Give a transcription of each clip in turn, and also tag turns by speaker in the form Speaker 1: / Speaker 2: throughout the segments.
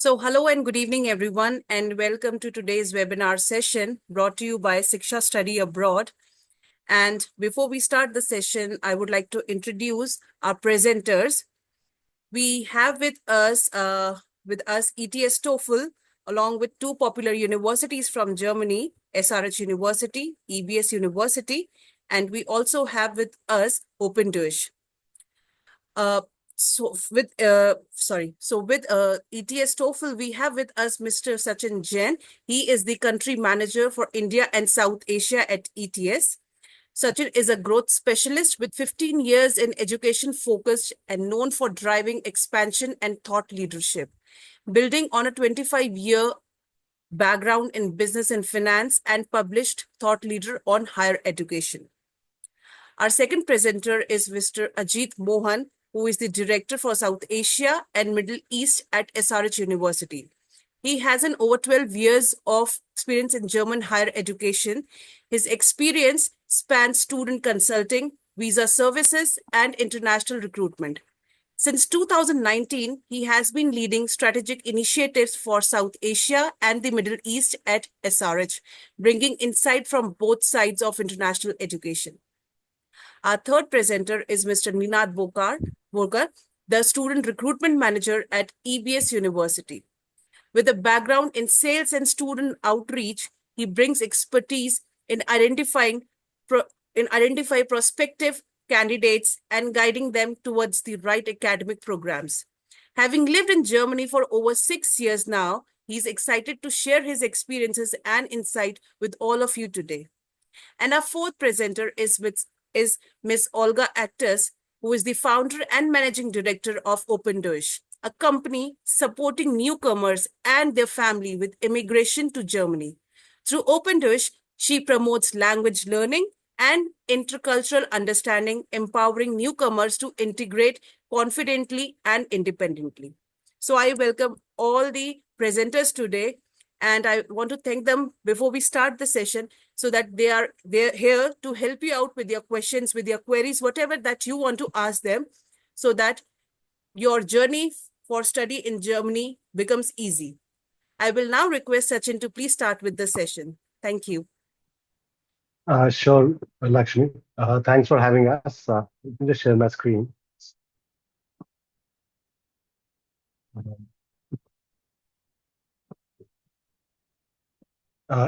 Speaker 1: Hello and good evening, everyone, and welcome to today's webinar session brought to you by Siksha Study Abroad. And before we start the session, I would like to introduce our presenters. We have with us ETS TOEFL, along with two popular universities from Germany, SRH University, EBS University, and we also have with us Open Deutsch. With ETS TOEFL, we have with us Mr. Sachin Jain. He is the country manager for India and South Asia at ETS. Sachin is a growth specialist with 15 years in education focused and known for driving expansion and thought leadership, building on a 25-year background in business and finance and published thought leader on higher education. Our second presenter is Mr. Ajit Mohan, who is the Director for South Asia and Middle East at SRH University. He has an over 12 years of experience in German higher education. His experience spans student consulting, visa services, and international recruitment. Since 2019, he has been leading strategic initiatives for South Asia and the Middle East at SRH, bringing insight from both sides of international education. Our third presenter is Mr. Ninad Borkar, the Student Recruitment Manager at EBS University. With a background in sales and student outreach, he brings expertise in identifying prospective candidates and guiding them towards the right academic programs. Having lived in Germany for over 6 years now, he's excited to share his experiences and insight with all of you today. And our fourth presenter is Ms. Olga Actus, who is the founder and managing director of Open Deutsch, a company supporting newcomers and their family with immigration to Germany. Through Open Deutsch, she promotes language learning and intercultural understanding, empowering newcomers to integrate confidently and independently. So I welcome all the presenters today, and I want to thank them before we start the session, so that they're here to help you out with your questions, with your queries, whatever that you want to ask them, so that your journey for study in Germany becomes easy. I will now request Sachin to please start with the session. Thank you.
Speaker 2: Sure, Lakshmi. Thanks for having us. Let me just share my screen.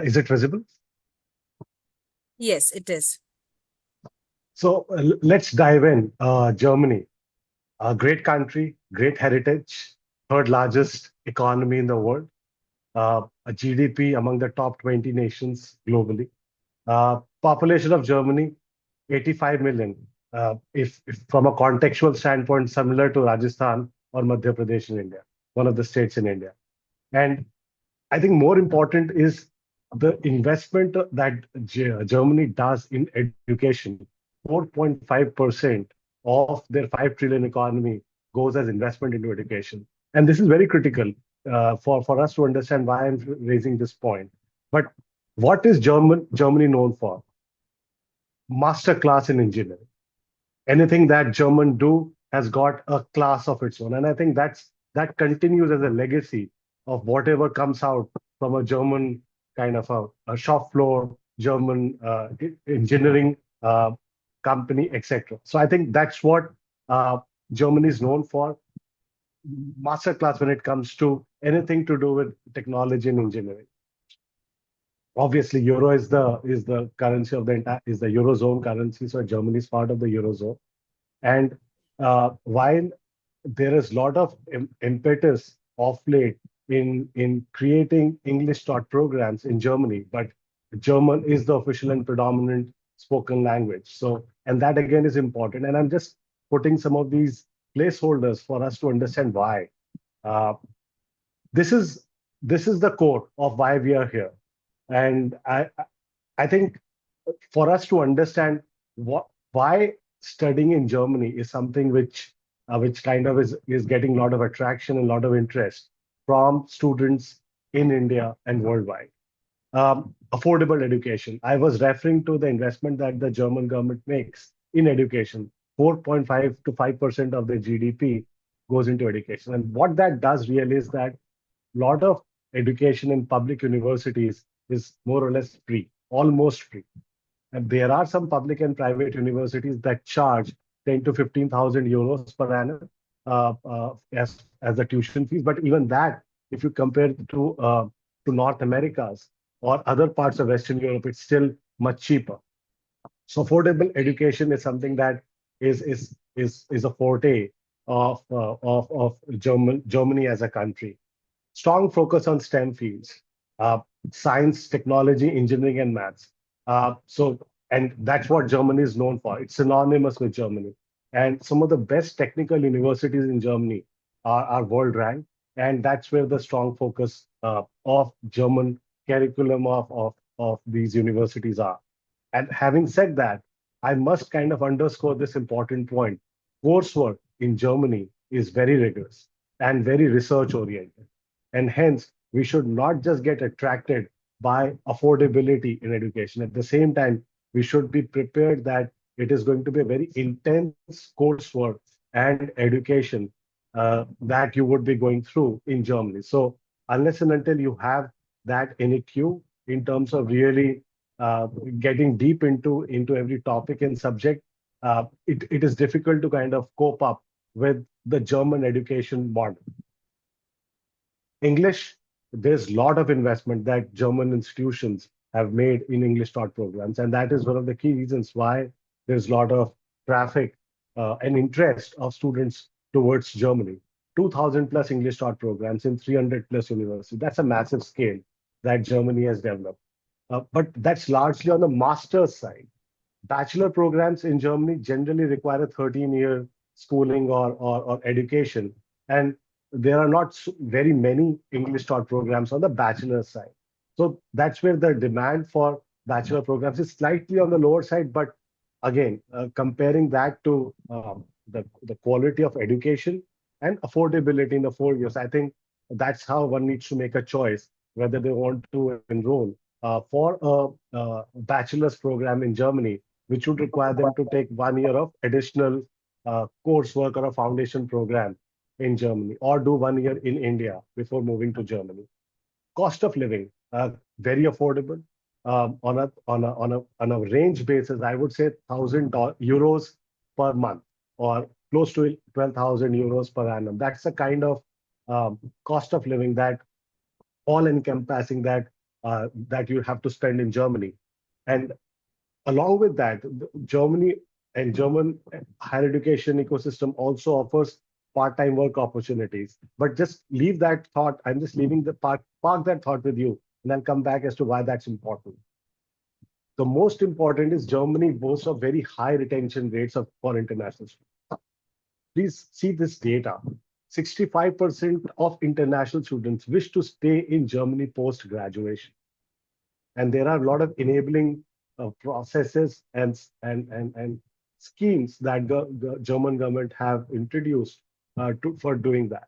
Speaker 2: Is it visible?
Speaker 1: Yes, it is.
Speaker 2: So let's dive in. Germany, a great country, great heritage, third largest economy in the world, a GDP among the top 20 nations globally. Population of Germany, 85 million. If from a contextual standpoint, similar to Rajasthan or Madhya Pradesh in India, one of the states in India. And I think more important is the investment that Germany does in education. 4.5% of their 5 trillion economy goes as investment into education. And this is very critical for us to understand why I'm raising this point. But what is Germany known for? Master class in engineering. Anything that German do has got a class of its own. And I think that continues as a legacy of whatever comes out from a German kind of a shop floor, German engineering company, etc. So I think that's what Germany is known for. Masterclass when it comes to anything to do with technology and engineering. Obviously, euro is the currency of the entire is the eurozone currency. So Germany is part of the eurozone, and while there is a lot of impetus of late in creating English taught programs in Germany, but German is the official and predominant spoken language. So, and that again is important. And I'm just putting some of these placeholders for us to understand why. Uh, this is the core of why we are here, and I think for us to understand why studying in Germany is something which kind of is getting a lot of attraction and a lot of interest from students in India and worldwide. Affordable education. I was referring to the investment that the German government makes in education. 4.5 to 5% of the GDP goes into education. And what that does really is that lot of education in public universities is more or less free, almost free. And there are some public and private universities that charge 10 to 15,000 euros per annum as the tuition fees. But even that, if you compare to North Americas or other parts of Western Europe, it's still much cheaper. So affordable education is something that is a forte of Germany as a country. Strong focus on STEM fields, uh, science, technology, engineering, and maths. And that's what Germany is known for. It's synonymous with Germany. And some of the best technical universities in Germany are world ranked. And that's where the strong focus of German curriculum of these universities are. And having said that, I must kind of underscore this important point. Coursework in Germany is very rigorous and very research oriented. And hence, we should not just get attracted by affordability in education. At the same time, we should be prepared that it is going to be a very intense coursework and education that you would be going through in Germany. So, unless and until you have that in a queue in terms of really uh, getting deep into every topic and subject, it is difficult to kind of cope up with the German education model. English, there's a lot of investment that German institutions have made in English taught programs. And that is one of the key reasons why there's a lot of traffic and interest of students towards Germany. 2,000 plus English taught programs in 300 plus universities. That's a massive scale that Germany has developed. But that's largely on the master's side. Bachelor programs in Germany generally require a 13-year schooling or education. And there are not very many English taught programs on the bachelor side. So that's where the demand for bachelor programs is slightly on the lower side. But again, comparing that to the quality of education and affordability in the 4 years, I think that's how one needs to make a choice whether they want to enroll for a bachelor's program in Germany, which would require them to take 1 year of additional coursework or a foundation program in Germany, or do 1 year in India before moving to Germany. Cost of living, very affordable. On a range basis, I would say 1,000 euros per month, or close to 12,000 euros per annum. That's the kind of cost of living that all encompassing that you have to spend in Germany. And along with that, Germany and German higher education ecosystem also offers part-time work opportunities. But just leave that thought. I'm just leaving the park that thought with you, and then come back as to why that's important. The most important is Germany boasts of very high retention rates for international students. Please see this data. 65% of international students wish to stay in Germany post graduation. And there are a lot of enabling processes and schemes that the German government have introduced for doing that.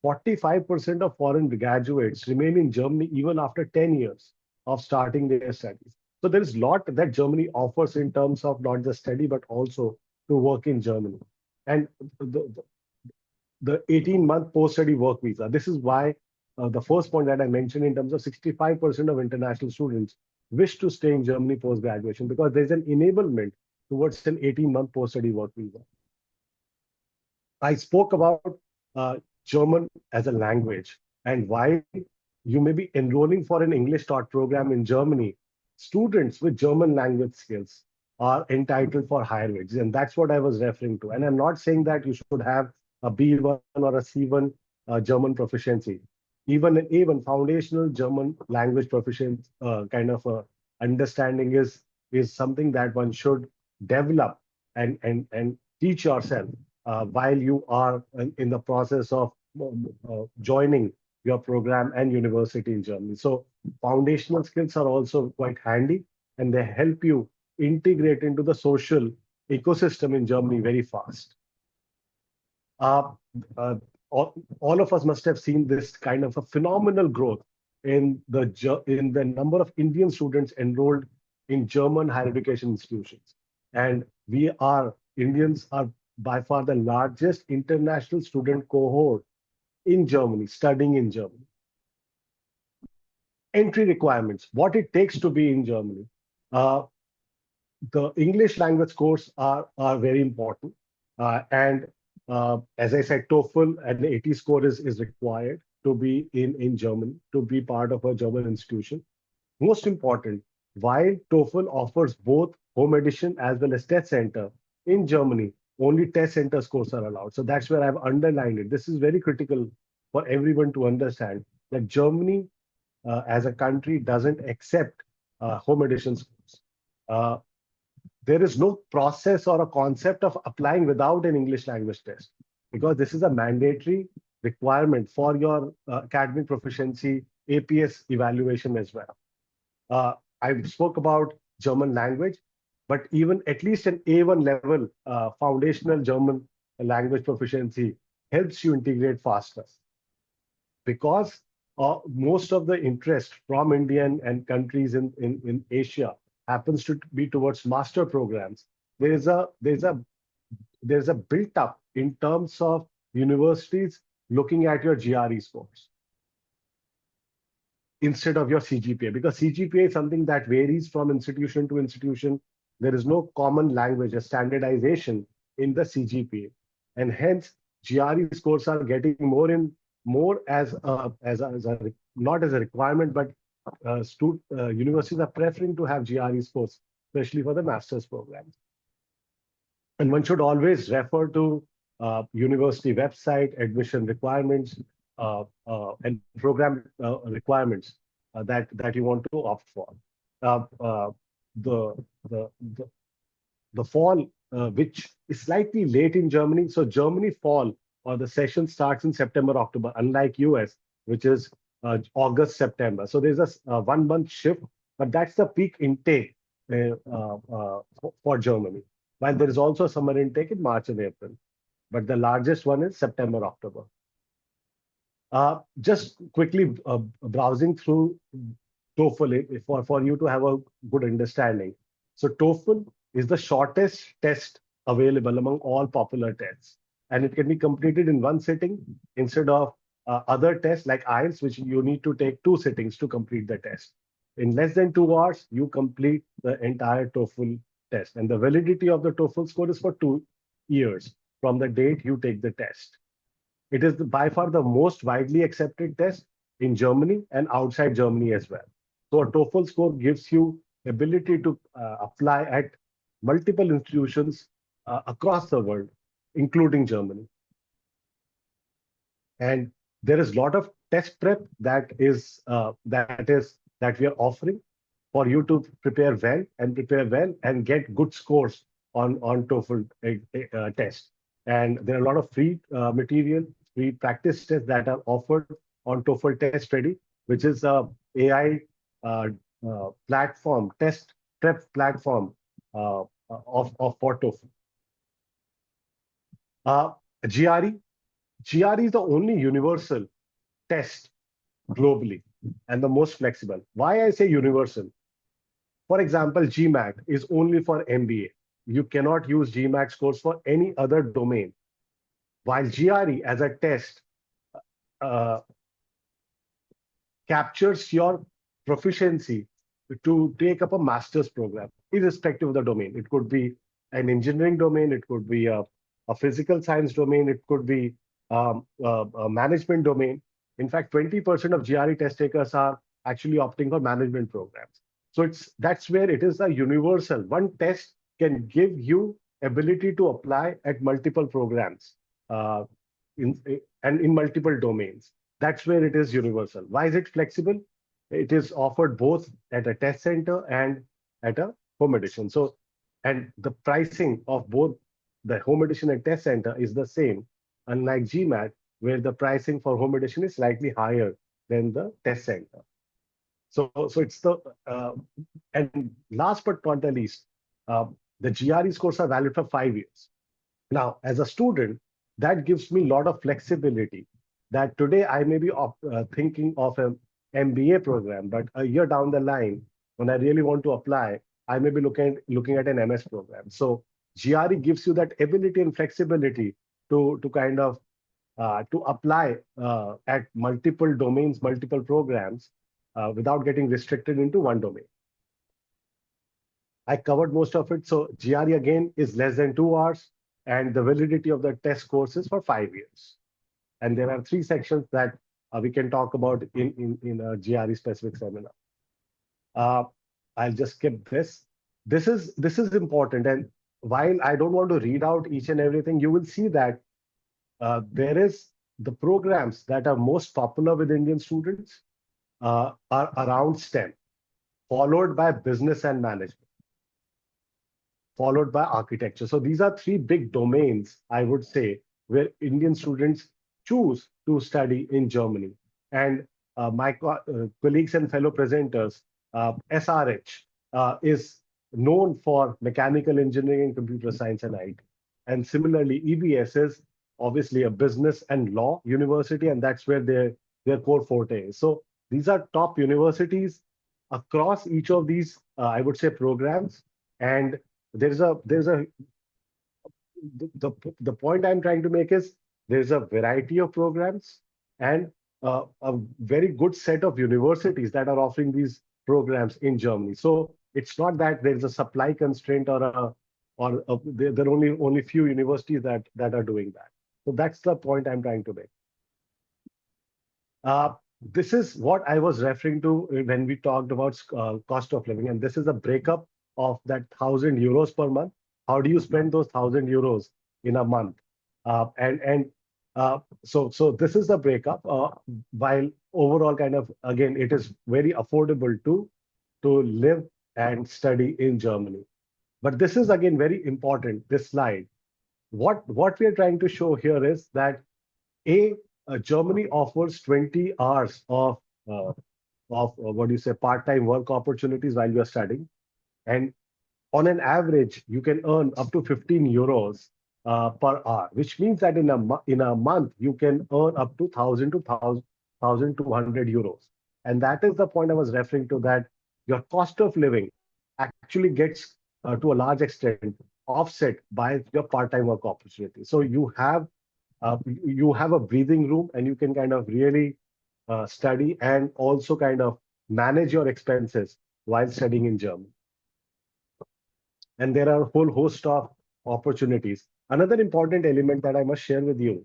Speaker 2: 45% of foreign graduates remain in Germany even after 10 years of starting their studies. So there is a lot that Germany offers in terms of not just study, but also to work in Germany. And the 18-month post-study work visa. This is why the first point that I mentioned in terms of 65% of international students wish to stay in Germany post-graduation, because there's an enablement towards an 18-month post-study work visa. I spoke about German as a language and why you may be enrolling for an English taught program in Germany. Students with German language skills are entitled for higher wages. And that's what I was referring to. And I'm not saying that you should have a B1 or a C1 German proficiency. Even an A1 foundational German language proficient kind of understanding is something that one should develop and teach yourself while you are in the process of joining your program and university in Germany. So foundational skills are also quite handy, and they help you integrate into the social ecosystem in Germany very fast. Uh, uh, all of us must have seen this kind of a phenomenal growth in the number of Indian students enrolled in German higher education institutions. And Indians are by far the largest international student cohort in Germany, studying in Germany. Entry requirements, what it takes to be in Germany. Uh, the English language scores are very important. And as I said, TOEFL and 80 score is required to be in Germany, to be part of a German institution. Most important, while TOEFL offers both home edition as well as test center, in Germany, only test center scores are allowed. So that's where I've underlined it. This is very critical for everyone to understand that Germany as a country doesn't accept home edition scores. Uh, there is no process or a concept of applying without an English language test because this is a mandatory requirement for your academic proficiency APS evaluation as well. Uh, I spoke about German language, but even at least an A1 level foundational German language proficiency helps you integrate faster because most of the interest from Indian and countries in Asia happens to be towards master programs. There's a there's a there's a built up in terms of universities looking at your GRE scores instead of your CGPA because CGPA is something that varies from institution to institution. There is no common language, a standardization in the CGPA, and hence GRE scores are getting more as a not as a requirement, but universities are preferring to have GRE scores, especially for the master's programs. And one should always refer to university website, admission requirements, and program requirements that you want to opt for. Uh, uh, the, the, the, the fall, which is slightly late in Germany. So Germany fall or the session starts in September, October, unlike US, which is August, September. So there's a 1 month shift, but that's the peak intake for Germany. While there is also a summer intake in March and April, but the largest one is September, October. Just quickly browsing through TOEFL for you to have a good understanding. So TOEFL is the shortest test available among all popular tests, and it can be completed in one sitting instead of other tests like IELTS, which you need to take two sittings to complete the test. In less than 2 hours, you complete the entire TOEFL test, and the validity of the TOEFL score is for 2 years from the date you take the test. It is by far the most widely accepted test in Germany and outside Germany as well. So a TOEFL score gives you ability to apply at multiple institutions across the world, including Germany. And there is a lot of test prep that we are offering for you to prepare well and get good scores on TOEFL test. And there are a lot of free material, free practice tests that are offered on TOEFL Test Ready, which is a AI platform, test prep platform of for TOEFL. Uh, GRE, GRE is the only universal test globally and the most flexible. Why I say universal? For example, GMAT is only for MBA. You cannot use GMAT scores for any other domain. While GRE as a test uh, captures your proficiency to take up a master's program, irrespective of the domain. It could be an engineering domain, it could be a physical science domain, it could be a management domain. In fact, 20% of GRE test takers are actually opting for management programs. So that's where it is a universal. One test can give you ability to apply at multiple programs uh, in, and in multiple domains. That's where it is universal. Why is it flexible? It is offered both at a test center and at a home edition. So, and the pricing of both the home edition and test center is the same, unlike GMAT, where the pricing for home edition is slightly higher than the test center. So it's and last but not the least, uh, the GRE scores are valid for 5 years. Now, as a student, that gives me a lot of flexibility that today I may be thinking of an MBA program, but a year down the line, when I really want to apply, I may be looking at an MS program. So GRE gives you that ability and flexibility to kind of to apply at multiple domains, multiple programs, without getting restricted into one domain. I covered most of it. So GRE again is less than 2 hours, and the validity of the test course is for 5 years. And there are three sections that we can talk about in a GRE specific seminar. Uh, I'll just skip this. This is important. And while I don't want to read out each and everything, you will see that there is the programs that are most popular with Indian students are around STEM, followed by business and management, followed by architecture. So these are three big domains, I would say, where Indian students choose to study in Germany. And my colleagues and fellow presenters, SRH is known for mechanical engineering and computer science and IT. And similarly, EBS is obviously a business and law university, and that's where their core forte is. So these are top universities across each of these, I would say, programs. And there's a the point I'm trying to make is there's a variety of programs and a very good set of universities that are offering these programs in Germany. So it's not that there's a supply constraint there are only few universities that are doing that. So that's the point I'm trying to make. Uh, this is what I was referring to when we talked about cost of living, and this is a breakup of that 1,000 euros per month. How do you spend those 1,000 euros in a month? So this is the breakup. While overall, kind of again, it is very affordable to live and study in Germany. But this is again very important. This slide. What we are trying to show here is that a Germany offers 20 hours uh, of what do you say part-time work opportunities while you are studying, and on an average you can earn up to 15 euros per hour, which means that in a month you can earn up to 1,000 to 1,200 euros, and that is the point I was referring to, that your cost of living actually gets to a large extent offset by your part-time work opportunity. So you have a breathing room and you can kind of really study and also kind of manage your expenses while studying in Germany. And there are a whole host of opportunities. Another important element that I must share with you,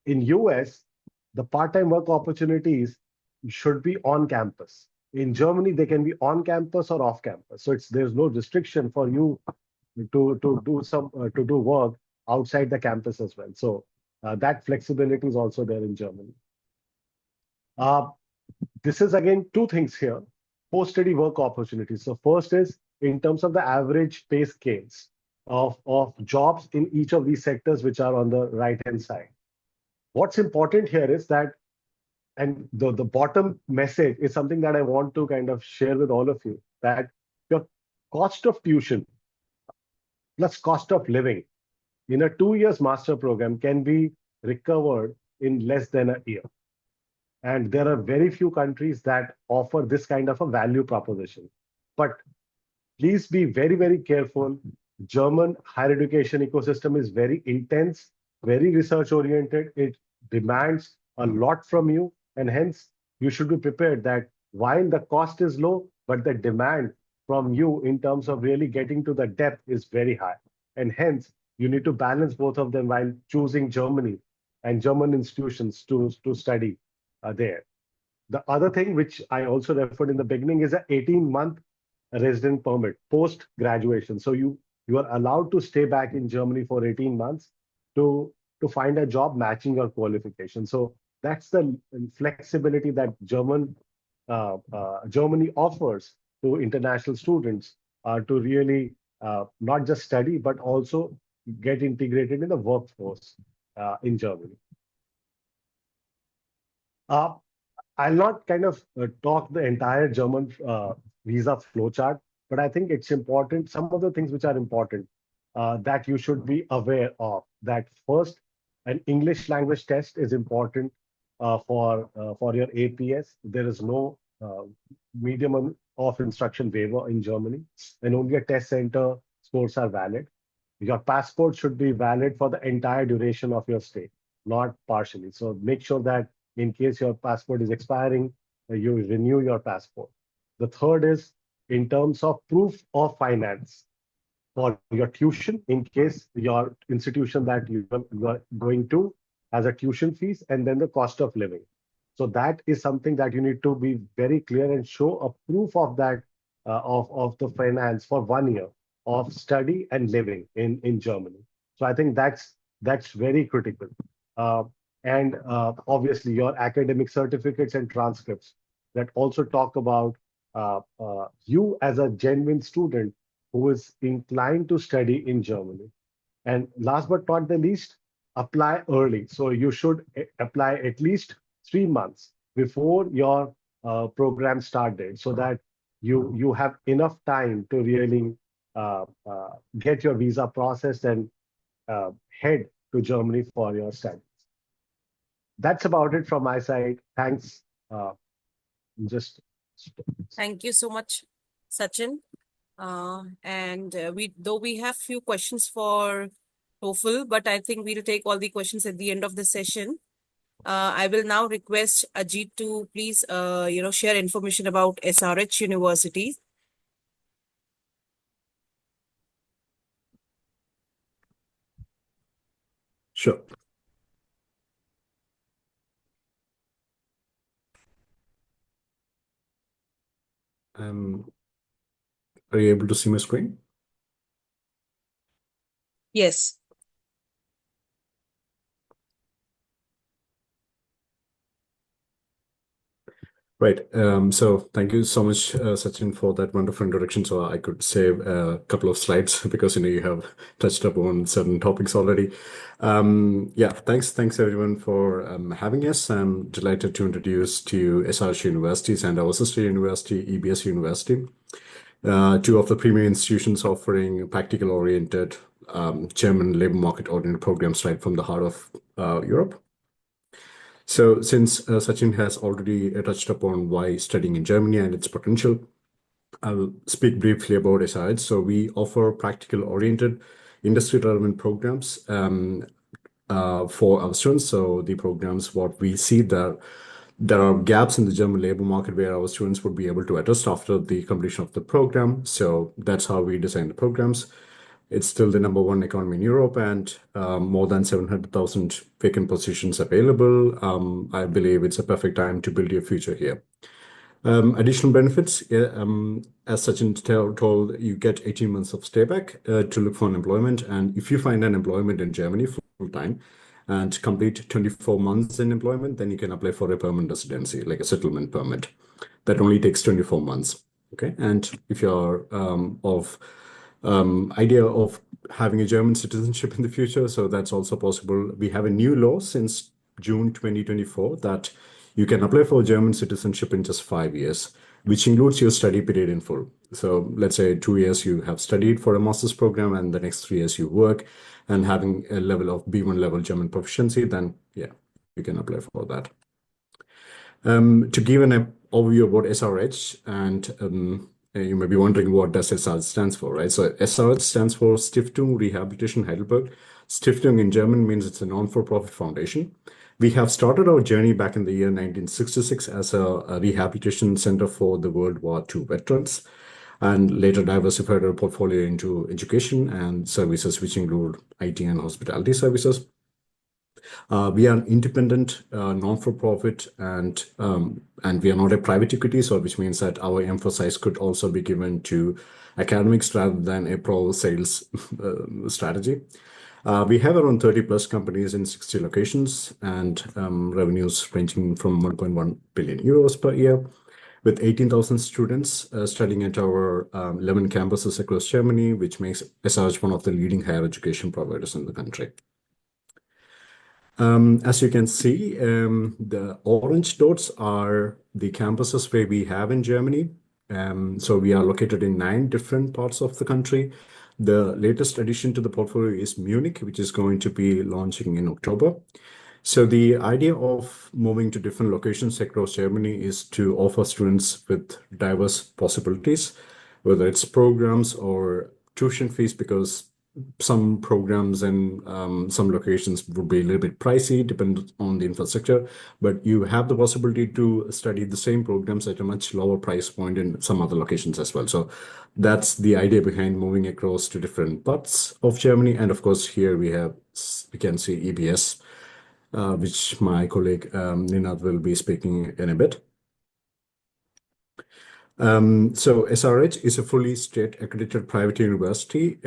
Speaker 2: in US, the part-time work opportunities should be on campus. In Germany, they can be on campus or off campus. So there's no restriction for you to do work outside the campus as well. So that flexibility is also there in Germany. Uh, this is again two things here: post-study work opportunities. So first is in terms of the average pay scales of jobs in each of these sectors, which are on the right-hand side. What's important here is that, and the bottom message is something that I want to kind of share with all of you, that your cost of tuition plus cost of living in a 2 years master program can be recovered in less than a year. And there are very few countries that offer this kind of a value proposition. But please be very, very careful. German higher education ecosystem is very intense, very research oriented. It demands a lot from you. And hence, you should be prepared that while the cost is low, but the demand from you in terms of really getting to the depth is very high. And hence, you need to balance both of them while choosing Germany and German institutions to study there. The other thing, which I also referred in the beginning, is an 18-month resident permit post graduation. So you are allowed to stay back in Germany for 18 months to find a job matching your qualification. So that's the flexibility that Germany offers to international students to really not just study but also get integrated in the workforce in Germany. Uh, I'll not kind of talk the entire German visa flowchart, but I think it's important. Some of the things which are important that you should be aware of. That first, an English language test is important for your APS. There is no medium of instruction waiver in Germany, and only a test center scores are valid. Your passport should be valid for the entire duration of your stay, not partially. So make sure that in case your passport is expiring, you renew your passport. The third is in terms of proof of finance for your tuition, in case your institution that you are going to has a tuition fees, and then the cost of living. So that is something that you need to be very clear and show a proof of that, of the finance for 1 year of study and living in Germany. So I think that's very critical. Uh, and obviously your academic certificates and transcripts that also talk about you as a genuine student who is inclined to study in Germany. And last but not the least, apply early. So you should apply at least 3 months before your program start date, so that you have enough time to really get your visa processed and head to Germany for your studies. That's about it from my side. Thanks. Just
Speaker 1: Thank you so much, Sachin. And we have few questions for TOEFL, but I think we'll take all the questions at the end of the session. I will now request Ajit to please, share information about SRH University.
Speaker 3: Sure. Are you able to see my screen?
Speaker 1: Yes.
Speaker 3: Right. So thank you so much, Sachin, for that wonderful introduction. So I could save a couple of slides because you have touched upon certain topics already. Yeah, thanks everyone for having us. I'm delighted to introduce to you SRH Universities and our sister university, EBS University, two of the premier institutions offering practical-oriented German labor market-oriented programs right from the heart of Europe. So, since Sachin has already touched upon why studying in Germany and its potential, I'll speak briefly about SIH. So, we offer practical oriented, industry relevant programs for our students. So, the programs, what we see there are gaps in the German labor market where our students would be able to adjust after the completion of the program. So, that's how we design the programs. It's still the number one economy in Europe and more than 700,000 vacant positions available. I believe it's a perfect time to build your future here. Additional benefits, as Sachin told, you get 18 months of stay back to look for an employment. And if you find an employment in Germany full time and complete 24 months in employment, then you can apply for a permanent residency, like a settlement permit. That only takes 24 months. Okay. And if you're of idea of having a German citizenship in the future. So that's also possible. We have a new law since June 2024 that you can apply for German citizenship in just 5 years, which includes your study period in full. So let's say 2 years you have studied for a master's program and the next 3 years you work and having a level of B1 level German proficiency, then yeah, you can apply for that. To give an overview about SRH, and you may be wondering what does SRH stands for, right? So SRH stands for Stiftung Rehabilitation Heidelberg. Stiftung in German means it's a non-for-profit foundation. We have started our journey back in the year 1966 as a rehabilitation center for the World War II veterans, and later diversified our portfolio into education and services, which include IT and hospitality services. We are an independent, non-for-profit, and we are not a private equity, so which means that our emphasis could also be given to academics rather than a pro-sales strategy. We have around 30 plus companies in 60 locations and revenues ranging from 1.1 billion euros per year, with 18,000 students studying at our 11 campuses across Germany, which makes SRH one of the leading higher education providers in the country. As you can see, the orange dots are the campuses where we have in Germany. So we are located in 9 different parts of the country. The latest addition to the portfolio is Munich, which is going to be launching in October. So the idea of moving to different locations across Germany is to offer students with diverse possibilities, whether it's programs or tuition fees, because some programs and some locations would be a little bit pricey, depending on the infrastructure, but you have the possibility to study the same programs at a much lower price point in some other locations as well. So that's the idea behind moving across to different parts of Germany. And of course, here we can see EBS, which my colleague Ninad will be speaking in a bit. So SRH is a fully state accredited private university.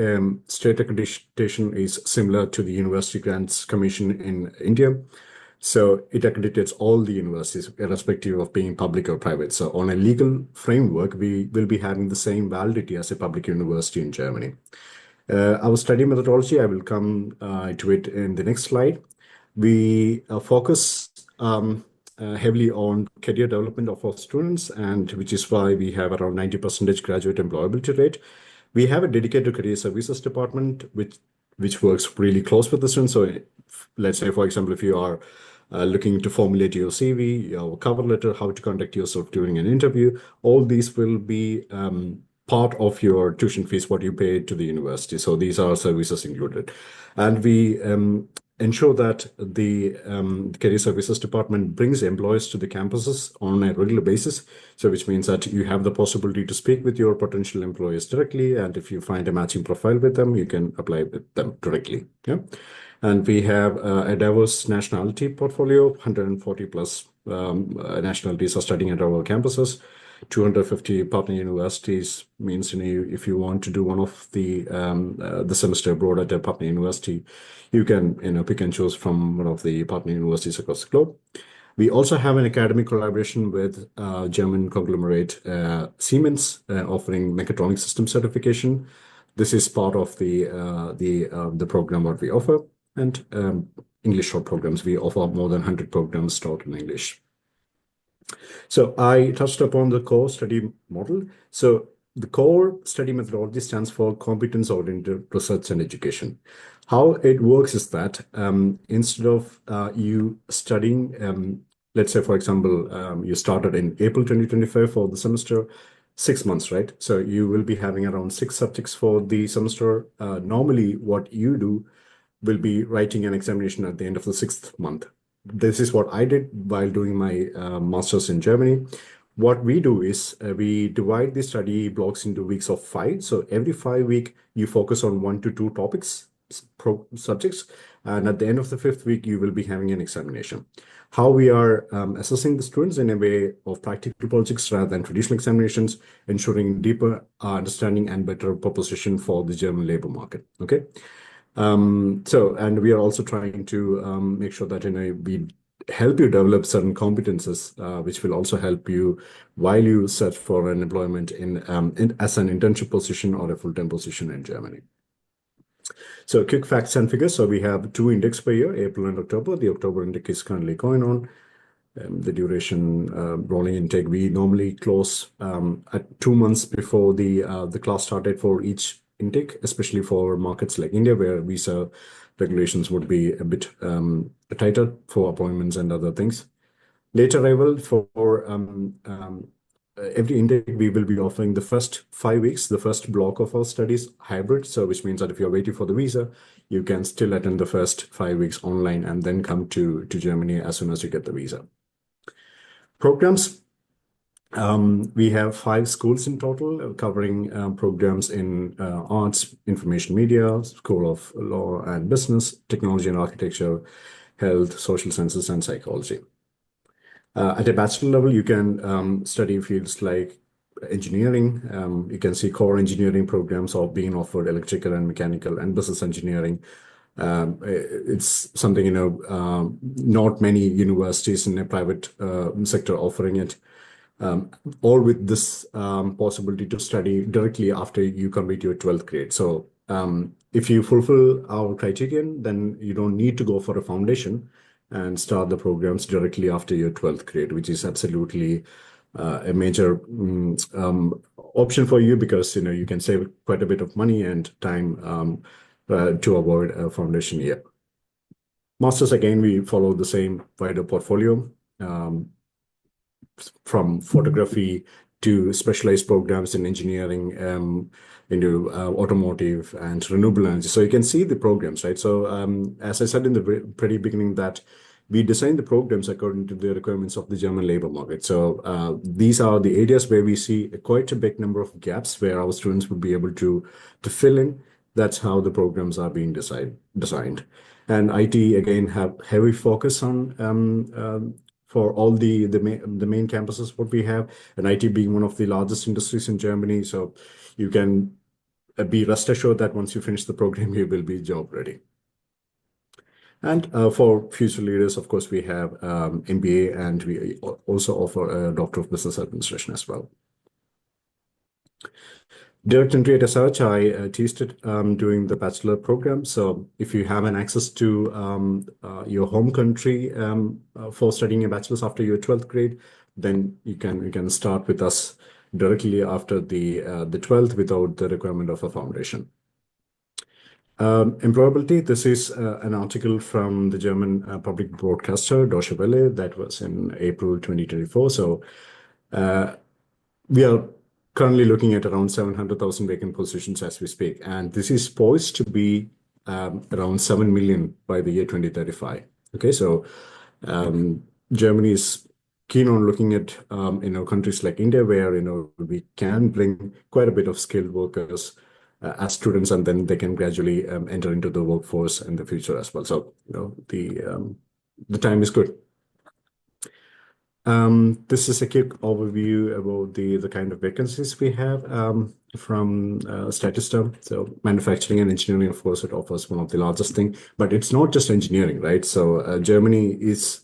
Speaker 3: State accreditation is similar to the University Grants Commission in India. So it accreditates all the universities, irrespective of being public or private. So on a legal framework, we will be having the same validity as a public university in Germany. Our study methodology, I will come to it in the next slide. We focus heavily on career development of our students, and which is why we have around 90% graduate employability rate. We have a dedicated career services department, which works really close with the students. So let's say, for example, if you are looking to formulate your CV, your cover letter, how to conduct yourself during an interview, all these will be part of your tuition fees, what you pay to the university. So these are services included. And we ensure that the career services department brings employers to the campuses on a regular basis. So which means that you have the possibility to speak with your potential employers directly. And if you find a matching profile with them, you can apply with them directly. Yeah. And we have a diverse nationality portfolio, 140 plus nationalities are studying at our campuses. 250 partner universities means, if you want to do one of the semester abroad at a partner university, you can pick and choose from one of the partner universities across the globe. We also have an academic collaboration with German conglomerate Siemens, offering mechatronic system certification. This is part of the program what we offer, and English short programs. We offer more than 100 programs taught in English. So I touched upon the core study model. So the core study methodology stands for competence-oriented research and education. How it works is that instead of you studying, let's say, for example, you started in April 2025 for the semester, 6 months, right? So you will be having around 6 subjects for the semester. Normally, what you do will be writing an examination at the end of the 6th month. This is what I did while doing my master's in Germany. What we do is we divide the study blocks into weeks of 5. So every 5 week, you focus on 1 to 2 topics, subjects. And at the end of the 5th week, you will be having an examination. How we are assessing the students in a way of practical projects rather than traditional examinations, ensuring deeper understanding and better proposition for the German labor market. Okay. And we are also trying to make sure that we help you develop certain competences, which will also help you while you search for an employment as an internship position or a full-time position in Germany. So quick facts and figures. So we have 2 index per year, April and October. The October index is currently going on. The duration rolling intake, we normally close at 2 months before the class start date for each intake, especially for markets like India, where visa regulations would be a bit tighter for appointments and other things. Late arrival for every intake, we will be offering the first 5 weeks, the first block of our studies hybrid. So which means that if you're waiting for the visa, you can still attend the first 5 weeks online and then come to Germany as soon as you get the visa. Programs. We have 5 schools in total, covering programs in arts, information media, School of Law and Business, technology and architecture, health, social sciences, and psychology. At a bachelor level, you can study fields like engineering. You can see core engineering programs are being offered, electrical and mechanical and business engineering. It's something, not many universities in a private sector offering it. All with this possibility to study directly after you complete your 12th grade. So if you fulfill our criterion, then you don't need to go for a foundation and start the programs directly after your 12th grade, which is absolutely a major option for you, because you can save quite a bit of money and time to avoid a foundation year. Masters, again, we follow the same wider portfolio. From photography to specialized programs in engineering, into automotive and renewable energy. So you can see the programs, right? So as I said in the pretty beginning, that we design the programs according to the requirements of the German labor market. So these are the areas where we see quite a big number of gaps where our students would be able to fill in. That's how the programs are being designed. And IT again have heavy focus on for all the main campuses what we have, and IT being one of the largest industries in Germany. So you can be rest assured that once you finish the program, you will be job ready. And for future leaders, of course, we have MBA, and we also offer a Doctor of Business Administration as well. Direct entry at SRH, I teached it during the bachelor program. So if you have an access to your home country for studying a bachelor's after your 12th grade, then you can start with us directly after the 12th without the requirement of a foundation. Employability, this is an article from the German public broadcaster Deutsche Welle that was in April 2024. So we are currently looking at around 700,000 vacant positions as we speak, and this is poised to be around 7 million by the year 2035. Okay, so Germany is keen on looking at countries like India, where we can bring quite a bit of skilled workers as students, and then they can gradually enter into the workforce in the future as well. So the time is good. This is a quick overview about the kind of vacancies we have from Statista. So manufacturing and engineering, of course, it offers one of the largest thing, but it's not just engineering, right? So Germany is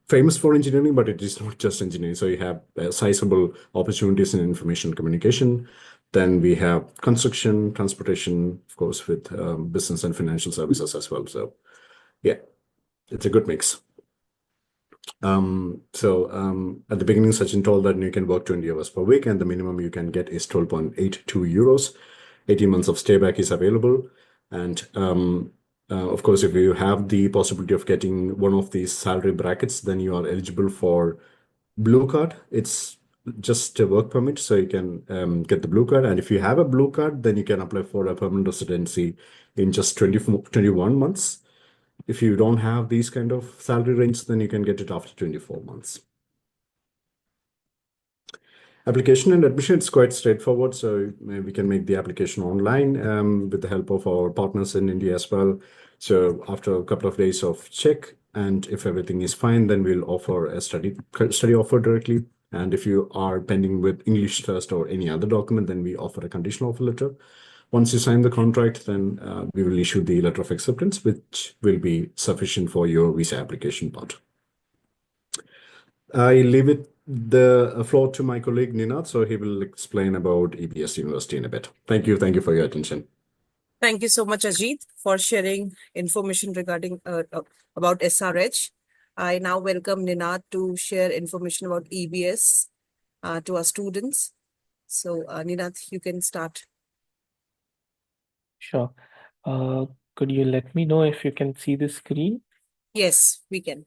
Speaker 3: famous for engineering, but it is not just engineering. So you have sizable opportunities in information communication. Then we have construction, transportation, of course, with business and financial services as well. So yeah, it's a good mix. At the beginning, Sachin told that you can work 20 hours per week, and the minimum you can get is 12.82 euros. 18 months of stay back is available. And of course, if you have the possibility of getting one of these salary brackets, then you are eligible for blue card. It's just a work permit, so you can get the blue card. And if you have a blue card, then you can apply for a permanent residency in just 21 months. If you don't have these kind of salary range, then you can get it after 24 months. Application and admission, it's quite straightforward. So we can make the application online with the help of our partners in India as well. So after a couple of days of check, and if everything is fine, then we'll offer a study offer directly. And if you are pending with English test or any other document, then we offer a conditional offer letter. Once you sign the contract, then we will issue the letter of acceptance, which will be sufficient for your visa application part. I leave the floor to my colleague Ninad, so he will explain about EBS University in a bit. Thank you. Thank you for your attention.
Speaker 1: Thank you so much, Ajit, for sharing information regarding about SRH. I now welcome Ninad to share information about EBS to our students. So, Ninad, you can start.
Speaker 4: Sure. Could you let me know if you can see the screen?
Speaker 1: Yes, we can.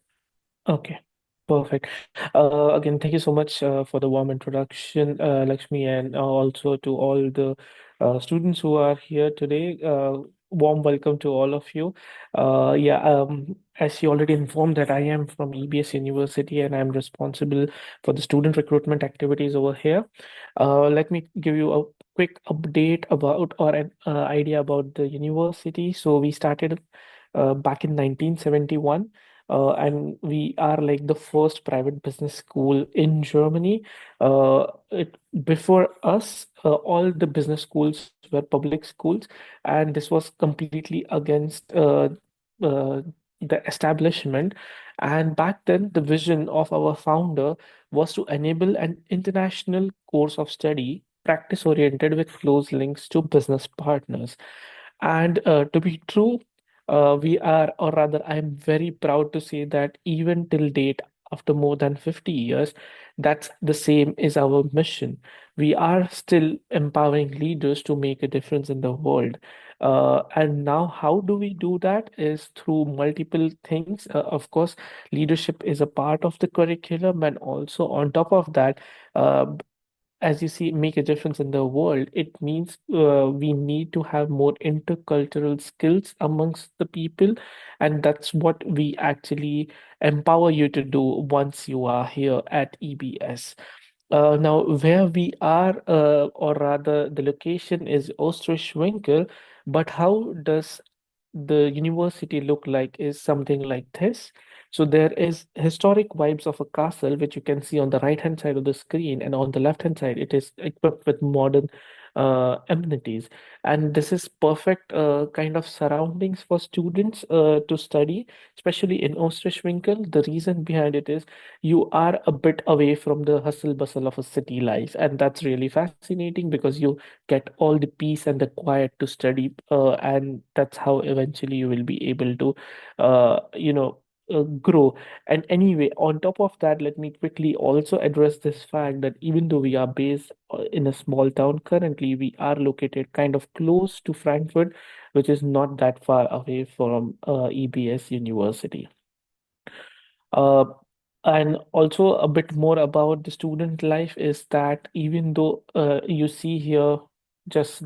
Speaker 4: Okay, perfect. Again, thank you so much for the warm introduction, Lakshmi, and also to all the students who are here today. Warm welcome to all of you. As you already informed that I am from EBS University and I'm responsible for the student recruitment activities over here. Let me give you a quick update about or an idea about the university. So we started back in 1971. And we are like the first private business school in Germany. Before us, all the business schools were public schools, and this was completely against uh, the establishment. And back then, the vision of our founder was to enable an international course of study, practice oriented with close links to business partners. And to be true, we are, or rather, I'm very proud to say that even till date, after more than 50 years, that's the same is our mission. We are still empowering leaders to make a difference in the world. And now, how do we do that? Is through multiple things. Of course, leadership is a part of the curriculum, and also on top of that, as you see, make a difference in the world, it means we need to have more intercultural skills amongst the people, and that's what we actually empower you to do once you are here at EBS. Now, where we are, or rather, the location is Ostrishwinkel, but how does the university look like is something like this. So there is historic vibes of a castle, which you can see on the right-hand side of the screen, and on the left-hand side, it is equipped with modern amenities. And this is perfect kind of surroundings for students to study, especially in Ostrishwinkel. The reason behind it is you are a bit away from the hustle bustle of a city life, and that's really fascinating because you get all the peace and the quiet to study, and that's how eventually you will be able to grow. And anyway, on top of that, let me quickly also address this fact that even though we are based in a small town currently, we are located kind of close to Frankfurt, which is not that far away from EBS University. uh, and also a bit more about the student life is that even though you see here just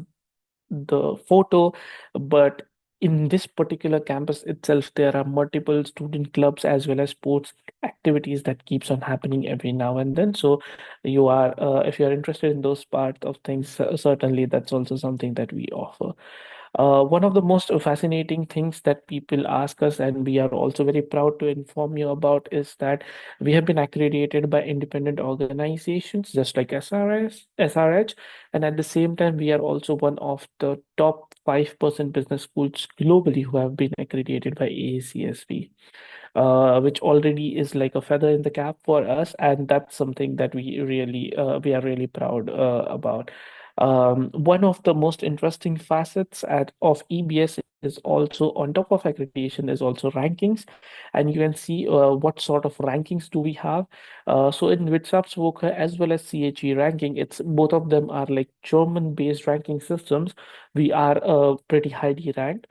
Speaker 4: the photo, but in this particular campus itself, there are multiple student clubs as well as sports activities that keeps on happening every now and then. So you are, if you're interested in those part of things, certainly that's also something that we offer. One of the most fascinating things that people ask us, and we are also very proud to inform you about, is that we have been accredited by independent organizations just like SRH, and at the same time, we are also one of the top 5% business schools globally who have been accredited by AACSB, which already is like a feather in the cap for us, and that's something that we are really proud about. One of the most interesting facets of EBS is also, on top of accreditation, is also rankings, and you can see what sort of rankings do we have. So in Wirtschaftswoche as well as CHE ranking, it's both of them are like German-based ranking systems. We are pretty highly ranked.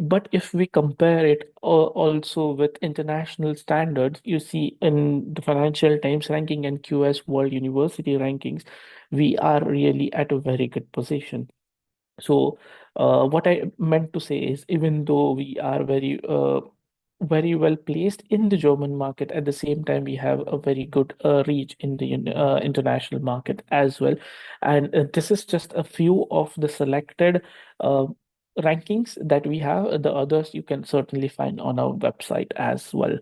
Speaker 4: But if we compare it also with international standards, you see in the Financial Times ranking and QS World University rankings, we are really at a very good position. So, what I meant to say is, even though we are very well placed in the German market, at the same time, we have a very good reach in the international market as well. And this is just a few of the selected uh, rankings that we have. The others you can certainly find on our website as well.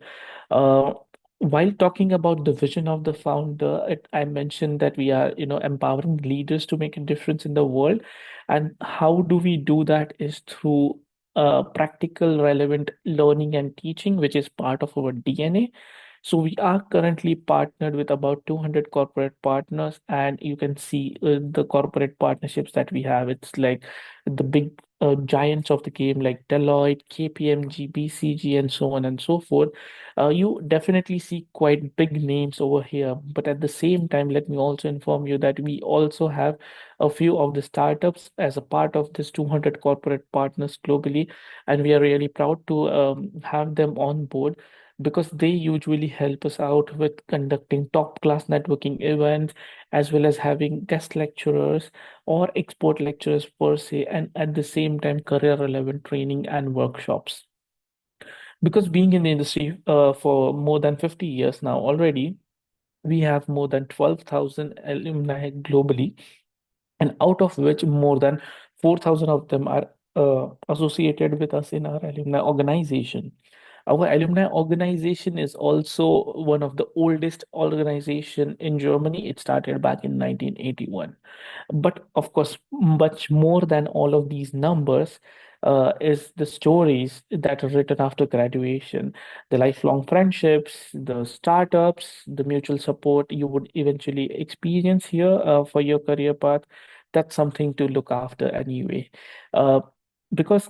Speaker 4: Uh, while talking about the vision of the founder, I mentioned that we are, empowering leaders to make a difference in the world. And how do we do that is through practical, relevant learning and teaching, which is part of our DNA. So we are currently partnered with about 200 corporate partners, and you can see the corporate partnerships that we have. It's like the big giants of the game, like Deloitte, KPMG, BCG, and so on and so forth. You definitely see quite big names over here, but at the same time, let me also inform you that we also have a few of the startups as a part of this 200 corporate partners globally, and we are really proud to have them on board because they usually help us out with conducting top class networking events as well as having guest lecturers or export lecturers per se, and at the same time career relevant training and workshops. Because being in the industry for more than 50 years now already, we have more than 12,000 alumni globally, and out of which more than 4,000 of them are associated with us in our alumni organization. Our alumni organization is also one of the oldest organization in Germany. It started back in 1981. But of course, much more than all of these numbers is the stories that are written after graduation, the lifelong friendships, the startups, the mutual support you would eventually experience here for your career path. That's something to look after anyway. Because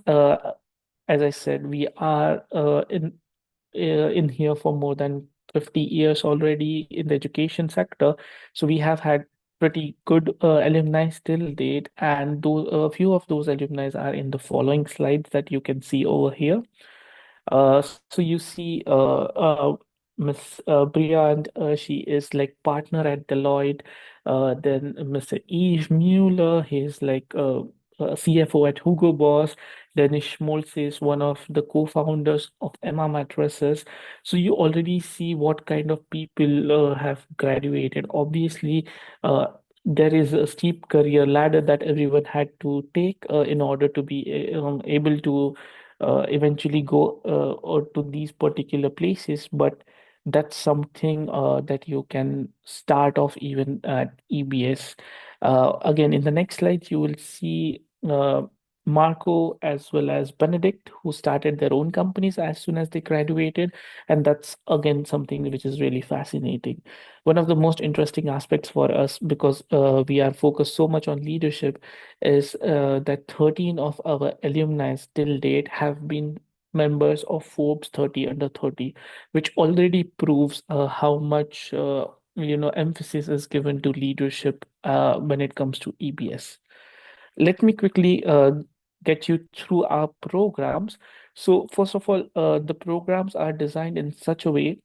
Speaker 4: as I said, we are in here for more than 50 years already in the education sector. So we have had pretty good alumni till date, and a few of those alumni are in the following slides that you can see over here. So you see Miss Bria, and she is like partner at Deloitte. Then Mr. Yves Mueller, he's like a CFO at Hugo Boss. Dennis Schmaltz is one of the co-founders of Emma Mattresses. So you already see what kind of people have graduated. Obviously, there is a steep career ladder that everyone had to take in order to be able to eventually go or to these particular places. But that's something that you can start off even at EBS. Again, in the next slide, you will see Marco as well as Benedict, who started their own companies as soon as they graduated. And that's again something which is really fascinating. One of the most interesting aspects for us, because we are focused so much on leadership, is that 13 of our alumni till date have been members of Forbes 30 under 30, which already proves how much emphasis is given to leadership when it comes to EBS. Let me quickly get you through our programs. So first of all, the programs are designed in such a way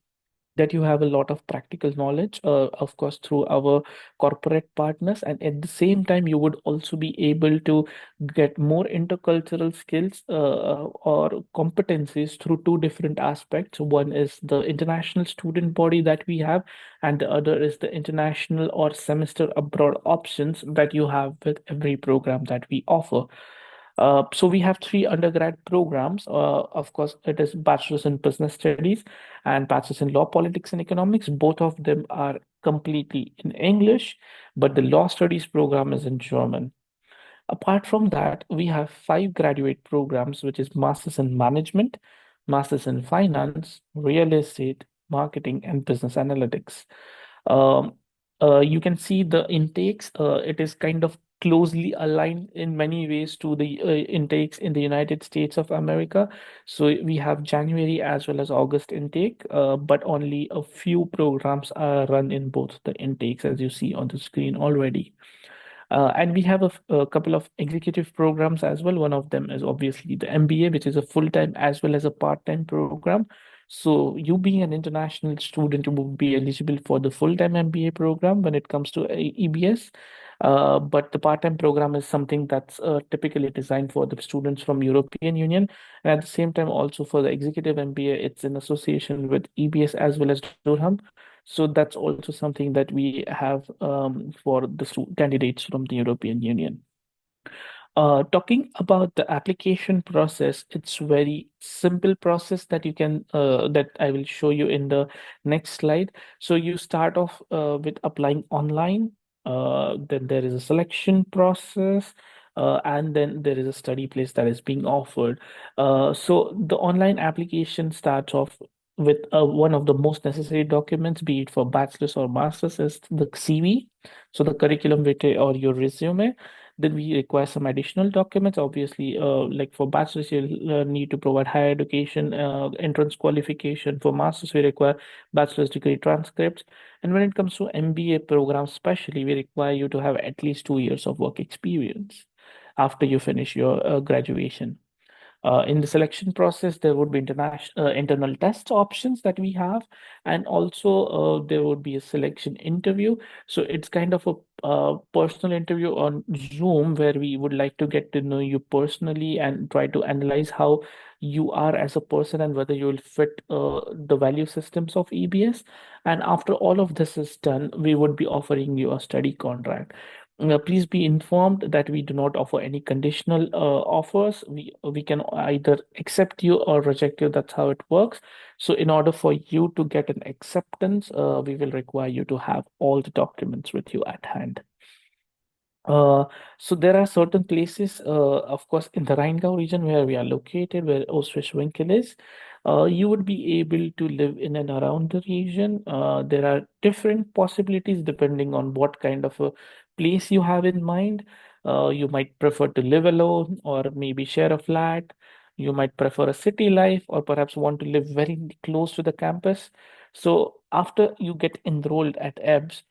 Speaker 4: that you have a lot of practical knowledge, of course, through our corporate partners. And at the same time, you would also be able to get more intercultural skills or competencies through two different aspects. One is the international student body that we have, and the other is the international or semester abroad options that you have with every program that we offer. So we have three undergrad programs. Of course, it is Bachelor's in Business Studies and Bachelor's in Law, Politics, and Economics. Both of them are completely in English, but the Law Studies program is in German. Apart from that, we have five graduate programs, which is Masters in Management, Masters in Finance, Real Estate, Marketing, and Business Analytics. Um, you can see the intakes. It is kind of closely aligned in many ways to the intakes in the United States of America. So we have January as well as August intake, but only a few programs are run in both the intakes, as you see on the screen already. And we have a couple of executive programs as well. One of them is obviously the MBA, which is a full-time as well as a part-time program. So you being an international student, you would be eligible for the full-time MBA program when it comes to EBS. But the part-time program is something that's typically designed for the students from European Union. And at the same time, also for the executive MBA, it's in association with EBS as well as Durham. So that's also something that we have for the candidates from the European Union. Talking about the application process, it's very simple process that you can that I will show you in the next slide. So you start off with applying online. Then there is a selection process. And then there is a study place that is being offered. So the online application starts off with one of the most necessary documents, be it for bachelor's or master's, is the CV, so the curriculum vitae or your resume. Then we require some additional documents. Obviously, like for bachelor's, you'll need to provide higher education entrance qualification. For master's, we require bachelor's degree transcripts. And when it comes to MBA programs, especially, we require you to have at least 2 years of work experience after you finish your graduation. In the selection process, there would be internal test options that we have, and also there would be a selection interview. So it's kind of a personal interview on Zoom where we would like to get to know you personally and try to analyze how you are as a person and whether you will fit the value systems of EBS. And after all of this is done, we would be offering you a study contract. Please be informed that we do not offer any conditional offers. We can either accept you or reject you. That's how it works. So in order for you to get an acceptance, we will require you to have all the documents with you at hand. Uh, so there are certain places, of course, in the Rheingau region where we are located, where Ostfrieswinkel is. You would be able to live in and around the region. There are different possibilities depending on what kind of a place you have in mind. You might prefer to live alone or maybe share a flat. You might prefer a city life or perhaps want to live very close to the campus. So after you get enrolled at EBS,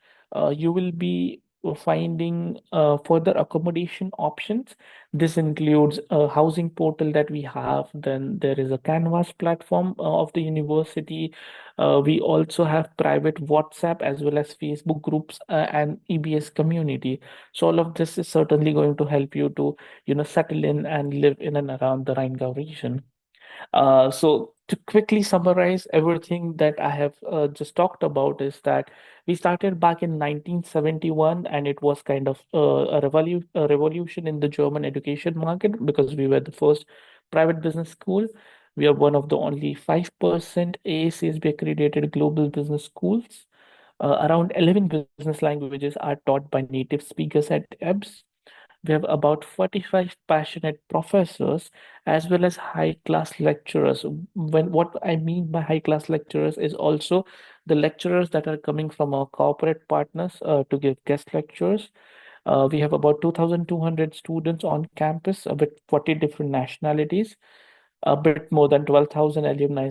Speaker 4: you will be finding further accommodation options. This includes a housing portal that we have. Then there is a Canvas platform of the university. We also have private WhatsApp as well as Facebook groups and EBS community. So all of this is certainly going to help you to, settle in and live in and around the Rheingau region. So to quickly summarize everything that I have just talked about is that we started back in 1971, and it was kind of a revolution in the German education market because we were the first private business school. We are one of the only 5% AACSB accredited global business schools. Around 11 business languages are taught by native speakers at EBS. We have about 45 passionate professors as well as high class lecturers. What I mean by high class lecturers is also the lecturers that are coming from our corporate partners to give guest lectures. We have about 2,200 students on campus with 40 different nationalities. A bit more than 12,000 alumni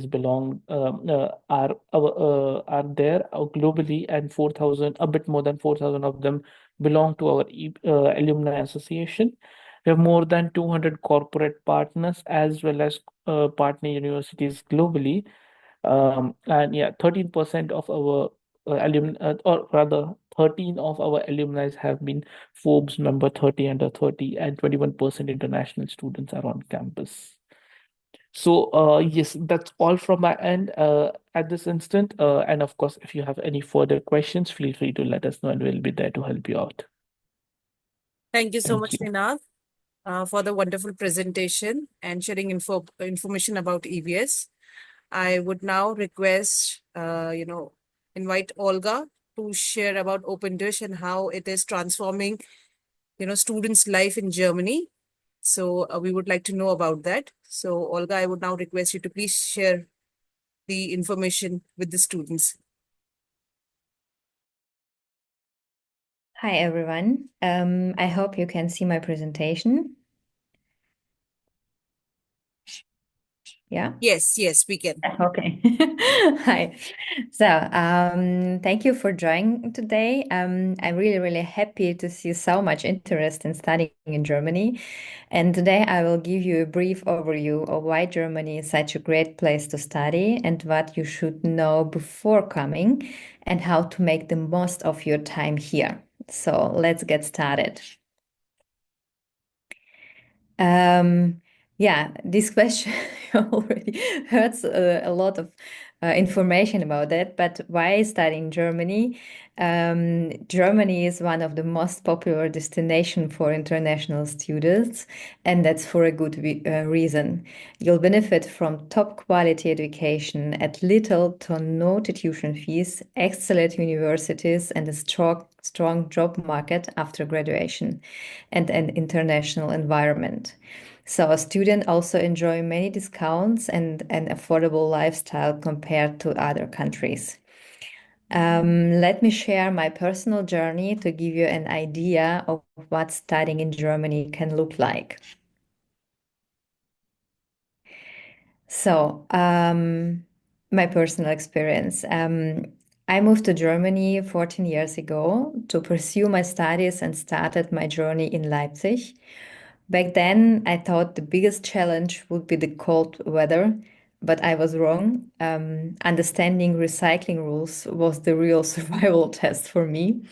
Speaker 4: are there globally, and 4,000, a bit more than 4,000 of them belong to our alumni association. We have more than 200 corporate partners as well as partner universities globally. And yeah, 13% of our alumni, or rather, 13 of our alumni have been Forbes member 30 under 30, and 21% international students are on campus. So, yes, that's all from my end at this instant. And of course, if you have any further questions, feel free to let us know and we'll be there to help you out.
Speaker 1: Thank you so
Speaker 4: Thank
Speaker 1: much,
Speaker 4: you.
Speaker 1: Ninad, for the wonderful presentation and sharing information about EVS. I would now request, invite Olga to share about Open Dish and how it is transforming, students' life in Germany. So we would like to know about that. So Olga, I would now request you to please share the information with the students.
Speaker 5: Hi, everyone. I hope you can see my presentation. Yeah?
Speaker 1: Yes, we can.
Speaker 5: Okay. Hi. So, thank you for joining today. I'm really, really happy to see so much interest in studying in Germany. And today I will give you a brief overview of why Germany is such a great place to study and what you should know before coming and how to make the most of your time here. So, let's get started. Yeah, this question already hurts a lot of information about that. But why study in Germany? Germany is one of the most popular destinations for international students, and that's for a good reason. You'll benefit from top quality education at little to no tuition fees, excellent universities, and a strong job market after graduation, and an international environment. So students also enjoy many discounts and an affordable lifestyle compared to other countries. Let me share my personal journey to give you an idea of what studying in Germany can look like. So, my personal experience. I moved to Germany 14 years ago to pursue my studies and started my journey in Leipzig. Back then, I thought the biggest challenge would be the cold weather, but I was wrong. Understanding recycling rules was the real survival test for me.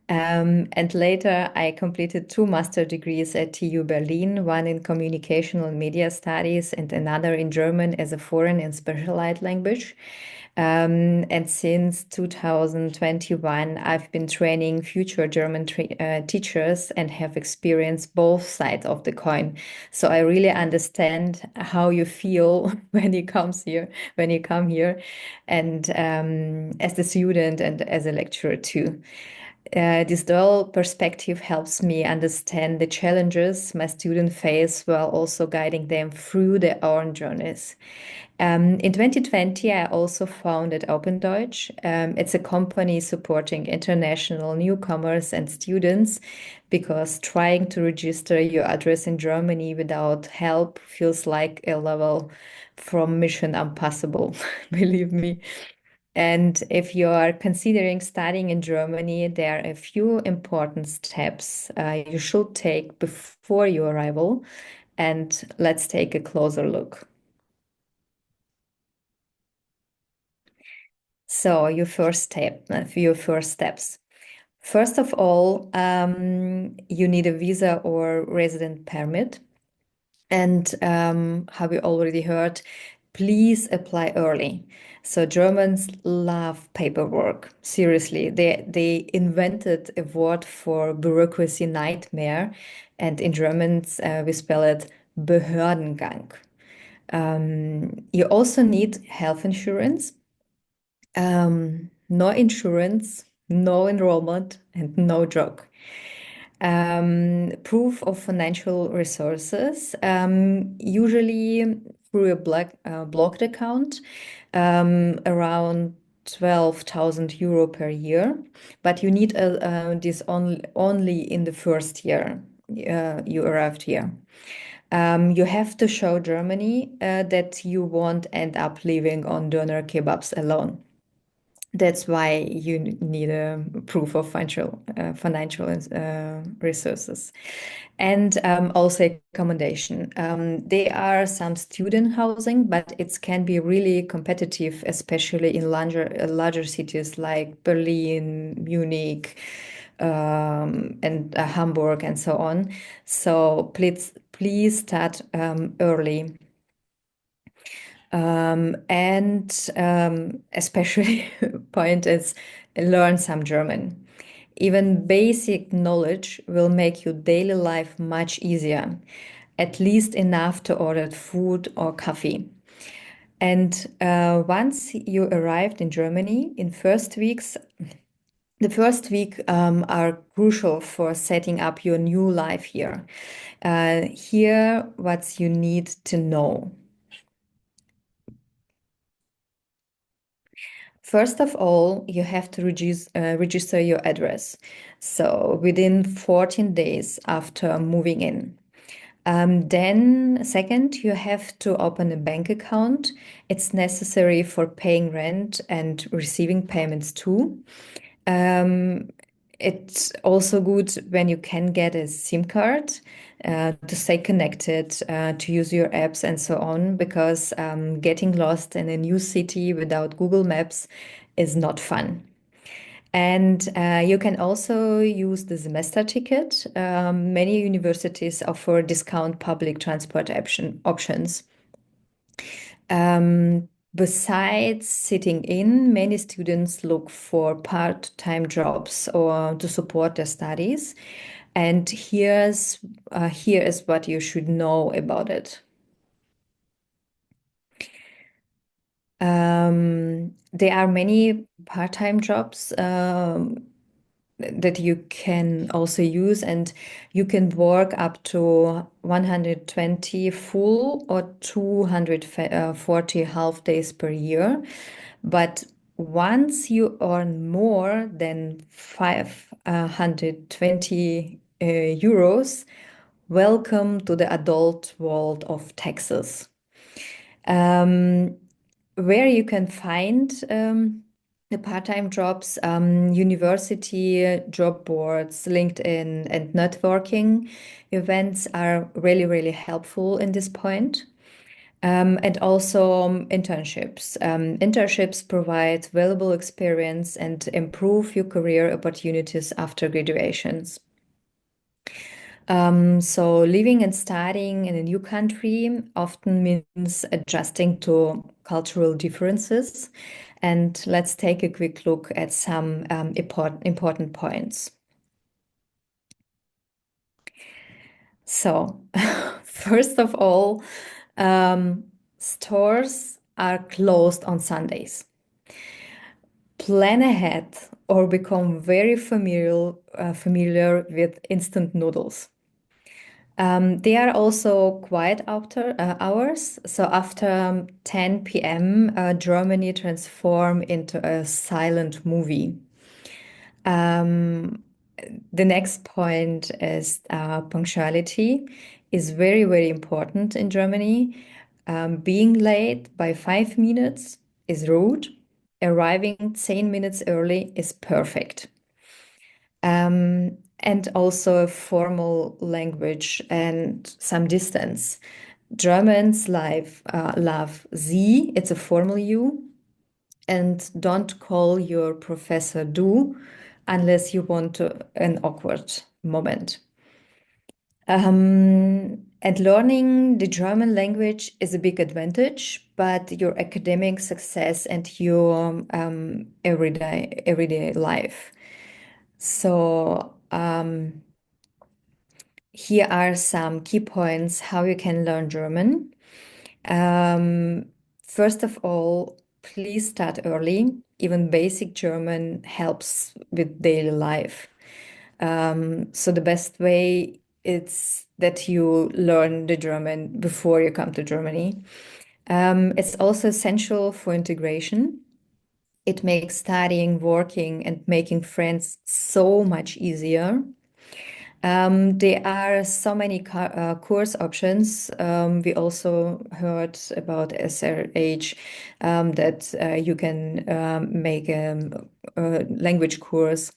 Speaker 5: And later, I completed two master degrees at TU Berlin, one in communication and media studies and another in German as a foreign and specialized language. And since 2021, I've been training future German teachers and have experienced both sides of the coin. So I really understand how you feel when you come here, and as the student and as a lecturer too. This dual perspective helps me understand the challenges my students face while also guiding them through their own journeys. In 2020, I also founded Open Deutsch. It's a company supporting international newcomers and students because trying to register your address in Germany without help feels like a level from Mission Impossible, believe me. And if you are considering studying in Germany, there are a few important steps you should take before your arrival. And let's take a closer look. So your first steps. First of all, you need a visa or resident permit. And how we already heard, please apply early. So Germans love paperwork. Seriously, they invented a word for bureaucracy nightmare, and in German we spell it Behördengang. You also need health insurance, no insurance, no enrollment, and no job. Proof of financial resources, usually through a blocked account, around 12,000 euro per year, but you need this only in the first year you arrived here. You have to show Germany that you won't end up living on doner kebabs alone. That's why you need a proof of financial resources, and also accommodation. There are some student housing, but it can be really competitive, especially in larger cities like Berlin, Munich, and Hamburg, and so on. So please start early. And especially point is learn some German. Even basic knowledge will make your daily life much easier, at least enough to order food or coffee. And once you arrived in Germany, the first week are crucial for setting up your new life here. Here, what you need to know. First of all, you have to register your address. So within 14 days after moving in. Then, second, you have to open a bank account. It's necessary for paying rent and receiving payments too. It's also good when you can get a SIM card to stay connected, to use your apps and so on, because getting lost in a new city without Google Maps is not fun. And you can also use the semester ticket. Many universities offer discount public transport options. Besides sitting in, many students look for part-time jobs or to support their studies. And here is what you should know about it. There are many part-time jobs that you can also use, and you can work up to 120 full or 240 half days per year. But once you earn more than 520 euros, welcome to the adult world of taxes. Where you can find the part-time jobs, university job boards, LinkedIn, and networking events are really, really helpful in this point. And also internships. Internships provide valuable experience and improve your career opportunities after graduations. So living and studying in a new country often means adjusting to cultural differences. And let's take a quick look at some important points. So, first of all, stores are closed on Sundays. Plan ahead or become very familiar with instant noodles. They are also quiet after hours. So after 10 p.m., Germany transform into a silent movie. The next point is punctuality is very, very important in Germany. Being late by 5 minutes is rude. Arriving 10 minutes early is perfect. And also a formal language and some distance. Germans love Sie, it's a formal you, and don't call your professor du unless you want an awkward moment. And learning the German language is a big advantage, but your academic success and your everyday life. So here are some key points how you can learn German. First of all, please start early. Even basic German helps with daily life. So the best way is that you learn the German before you come to Germany. It's also essential for integration. It makes studying, working, and making friends so much easier. There are so many course options. We also heard about SRH that you can make a language course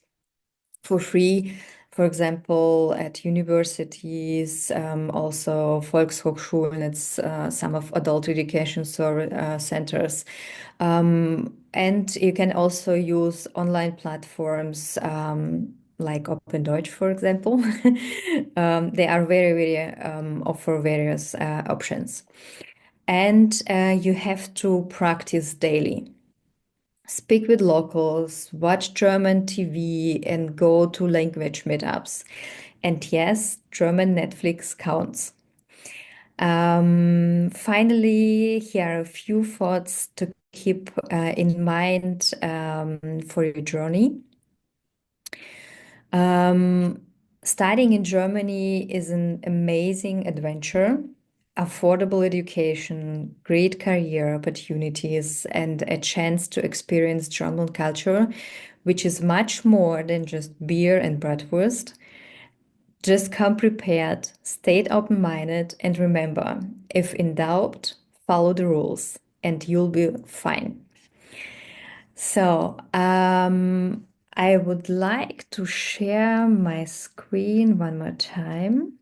Speaker 5: for free. For example, at universities, also Volkshochschulen, it's some of adult education centers. And you can also use online platforms like Open Deutsch, for example. They are very offer various options. And you have to practice daily. Speak with locals, watch German TV, and go to language meetups. And yes, German Netflix counts. Finally, here are a few thoughts to keep in mind for your journey. Studying in Germany is an amazing adventure, affordable education, great career opportunities, and a chance to experience German culture, which is much more than just beer and bratwurst. Just come prepared, stay open-minded, and remember, if in doubt, follow the rules, and you'll be fine. So, I would like to share my screen one more time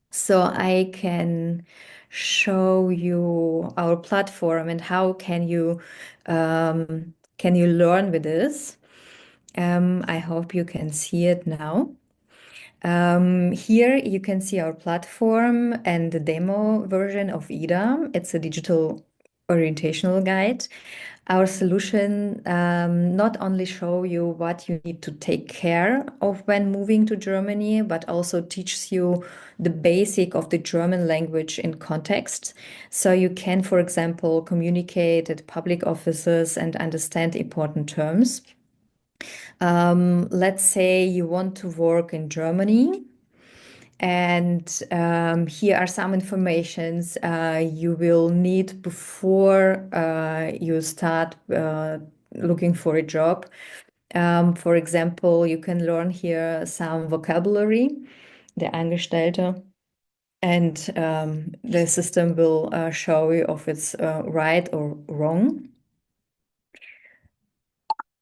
Speaker 5: so I can show you our platform and how can you learn with this. I hope you can see it now. Here you can see our platform and the demo version of IDA. It's a digital orientational guide. Our solution not only show you what you need to take care of when moving to Germany, but also teaches you the basic of the German language in context. So you can, for example, communicate at public offices and understand important terms. Let's say you want to work in Germany, and here are some informations you will need before you start looking for a job. For example, you can learn here some vocabulary, der Angestellte, and the system will show you if it's right or wrong,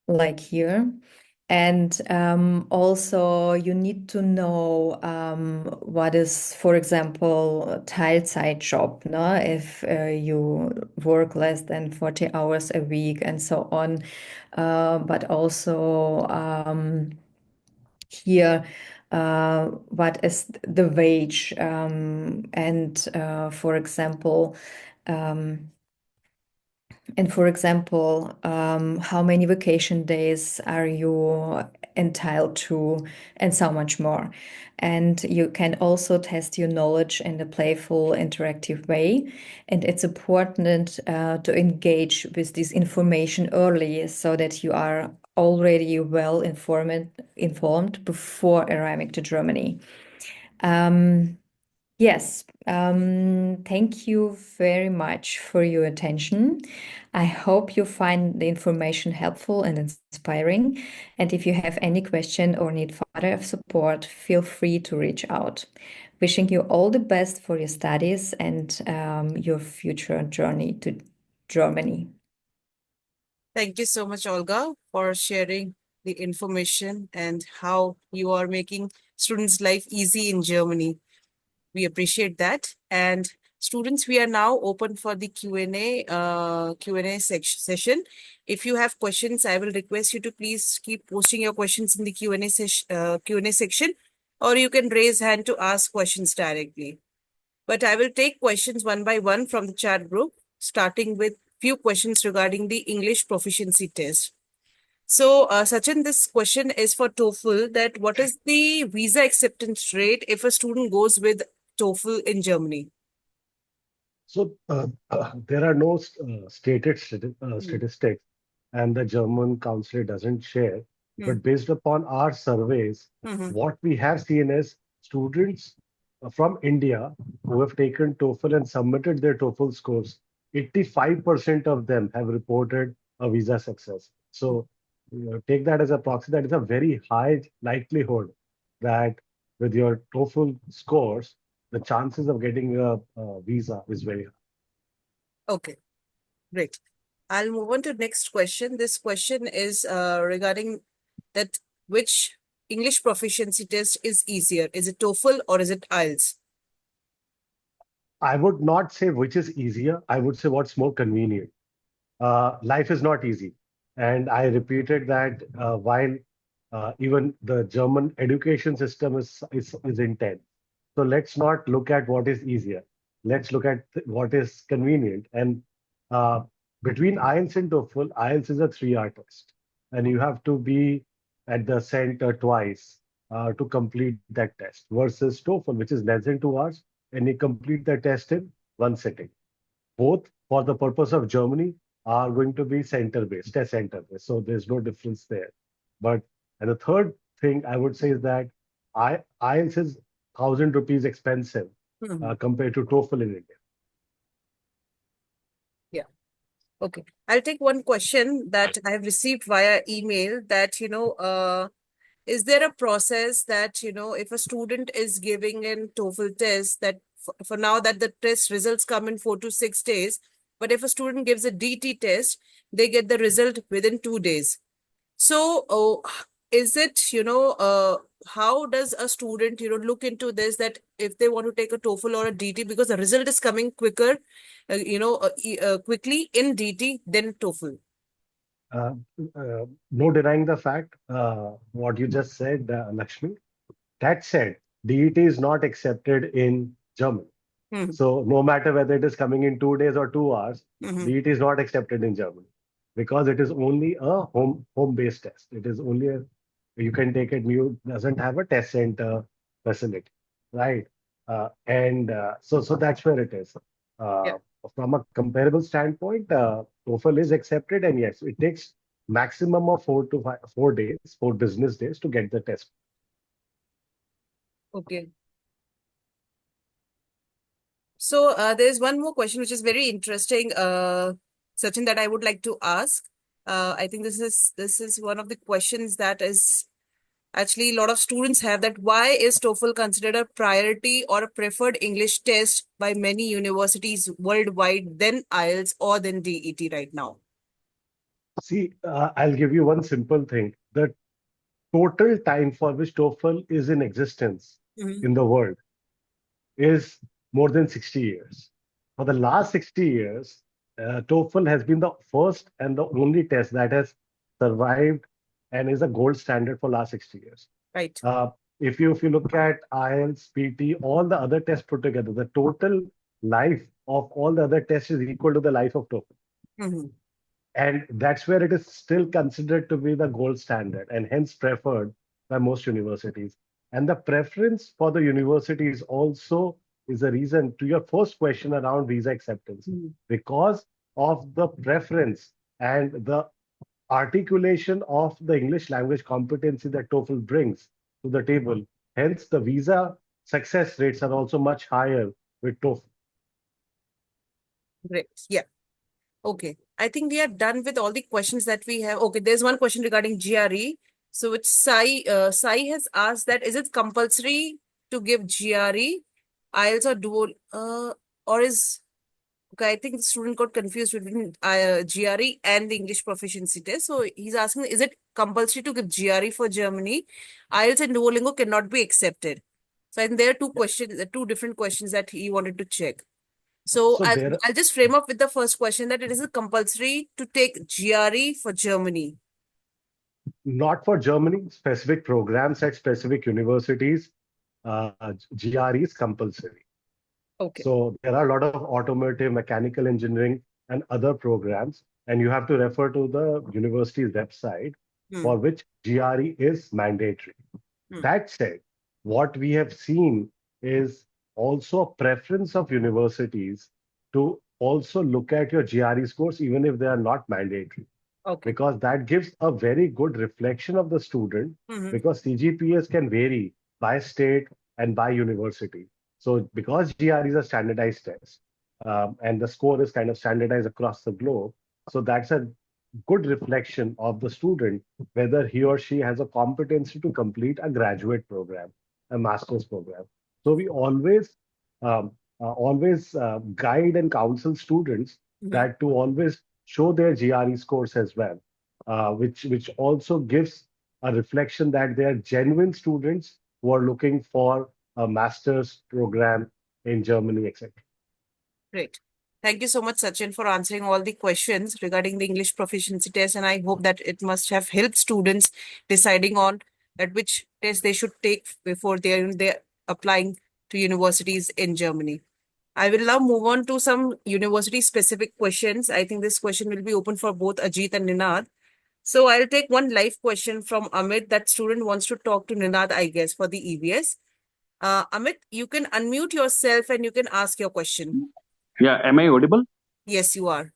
Speaker 5: like here. And also you need to know what is, for example, a Teilzeit job, no? If you work less than 40 hours a week and so on. But also here, what is the wage? And for example, how many vacation days are you entitled to, and so much more. And you can also test your knowledge in a playful, interactive way. And it's important to engage with this information early so that you are already well informed before arriving to Germany. Yes, thank you very much for your attention. I hope you find the information helpful and inspiring. And if you have any question or need further support, feel free to reach out. Wishing you all the best for your studies and your future journey to Germany.
Speaker 1: Thank you so much, Olga, for sharing the information and how you are making students' life easy in Germany. We appreciate that. And students, we are now open for the Q&A session. If you have questions, I will request you to please keep posting your questions in the Q&A section, or you can raise hand to ask questions directly. But I will take questions one by one from the chat group, starting with few questions regarding the English proficiency test. So, Sachin, this question is for TOEFL, that what is the visa acceptance rate if a student goes with TOEFL in Germany?
Speaker 2: So there are no stated statistics, and the German council doesn't share.
Speaker 1: Hmm.
Speaker 2: But based upon our surveys,
Speaker 1: Hmm.
Speaker 2: what we have seen is students from India who have taken TOEFL and submitted their TOEFL scores, 85% of them have reported a visa success. So take that as a proxy. That is a very high likelihood that with your TOEFL scores, the chances of getting a visa is very high.
Speaker 1: Okay, great. I'll move on to next question. This question is regarding that which English proficiency test is easier? Is it TOEFL or is it IELTS?
Speaker 2: I would not say which is easier. I would say what's more convenient. Life is not easy. And I repeated that while even the German education system is intense. So let's not look at what is easier. Let's look at what is convenient. And uh, between IELTS and TOEFL, IELTS is a 3 hour test. And you have to be at the center twice to complete that test versus TOEFL, which is less than 2 hours, and you complete the test in one sitting. Both for the purpose of Germany are going to be center based, test center based. So there's no difference there. But and the third thing I would say is that IELTS is 1,000 rupees expensive
Speaker 1: Mhm.
Speaker 2: compared to TOEFL in India.
Speaker 1: Yeah. Okay. I'll take one question that I have received via email that, is there a process that, if a student is giving an TOEFL test that for now that the test results come in 4 to 6 days, but if a student gives a DT test, they get the result within 2 days. So, is it, how does a student, look into this that if they want to take a TOEFL or a DT because the result is coming quicker, quickly in DT than TOEFL?
Speaker 2: Uh, no denying the fact, what you just said, Lakshmi. That said, DET is not accepted in Germany.
Speaker 1: Hmm.
Speaker 2: So no matter whether it is coming in 2 days or 2 hours,
Speaker 1: Hmm.
Speaker 2: DET is not accepted in Germany because it is only a home based test. It is only a you can take it. You doesn't have a test center facility, right? And so that's where it is.
Speaker 1: Yeah.
Speaker 2: Uh, from a comparable standpoint, TOEFL is accepted, and yes, it takes maximum of 4 to 4 days, 4 business days to get the test.
Speaker 1: Okay. So there's one more question which is very interesting, Sachin, that I would like to ask. I think this is one of the questions that is actually a lot of students have, that why is TOEFL considered a priority or a preferred English test by many universities worldwide than IELTS or than DET right now?
Speaker 2: See, I'll give you one simple thing. The total time for which TOEFL is in existence
Speaker 1: Hmm.
Speaker 2: in the world is more than 60 years. For the last 60 years, TOEFL has been the first and the only test that has survived and is a gold standard for last 60 years.
Speaker 1: Right.
Speaker 2: Uh, if you look at IELTS, PT, all the other tests put together, the total life of all the other tests is equal to the life of TOEFL.
Speaker 1: Hmm.
Speaker 2: And that's where it is still considered to be the gold standard and hence preferred by most universities. And the preference for the universities also is a reason to your first question around visa acceptance, because of the preference and the articulation of the English language competency that TOEFL brings to the table. Hence, the visa success rates are also much higher with TOEFL.
Speaker 1: Great. Yeah. Okay. I think we are done with all the questions that we have. Okay, there's one question regarding GRE. So which Sai has asked that is it compulsory to give GRE, IELTS or dual, or is Okay, I think the student got confused between GRE and the English proficiency test. So he's asking, is it compulsory to give GRE for Germany? IELTS and Duolingo cannot be accepted. So I think there are two questions, two different questions that he wanted to check. So
Speaker 2: So there,
Speaker 1: I'll just frame up with the first question that it is compulsory to take GRE for Germany.
Speaker 2: not for Germany, specific programs at specific universities, GRE is compulsory.
Speaker 1: Okay.
Speaker 2: So there are a lot of automotive, mechanical engineering, and other programs, and you have to refer to the university's website
Speaker 1: Hmm.
Speaker 2: for which GRE is mandatory.
Speaker 1: Hmm.
Speaker 2: That said, what we have seen is also a preference of universities to also look at your GRE scores, even if they are not mandatory,
Speaker 1: Okay.
Speaker 2: because that gives a very good reflection of the student,
Speaker 1: Hmm.
Speaker 2: because CGPAs can vary by state and by university. So because GRE is a standardized test, and the score is kind of standardized across the globe, so that's a good reflection of the student, whether he or she has a competency to complete a graduate program, a master's program. So we always guide and counsel students
Speaker 1: Hmm.
Speaker 2: that to always show their GRE scores as well, which also gives a reflection that they are genuine students who are looking for a master's program in Germany, etc.
Speaker 1: Great. Thank you so much, Sachin, for answering all the questions regarding the English proficiency test. And I hope that it must have helped students deciding on at which test they should take before they're applying to universities in Germany. I will now move on to some university specific questions. I think this question will be open for both Ajit and Ninad. So I'll take one live question from Amit. That student wants to talk to Ninad, I guess, for the EVS. Amit, you can unmute yourself and you can ask your question.
Speaker 6: Yeah, am I audible?
Speaker 1: Yes, you are.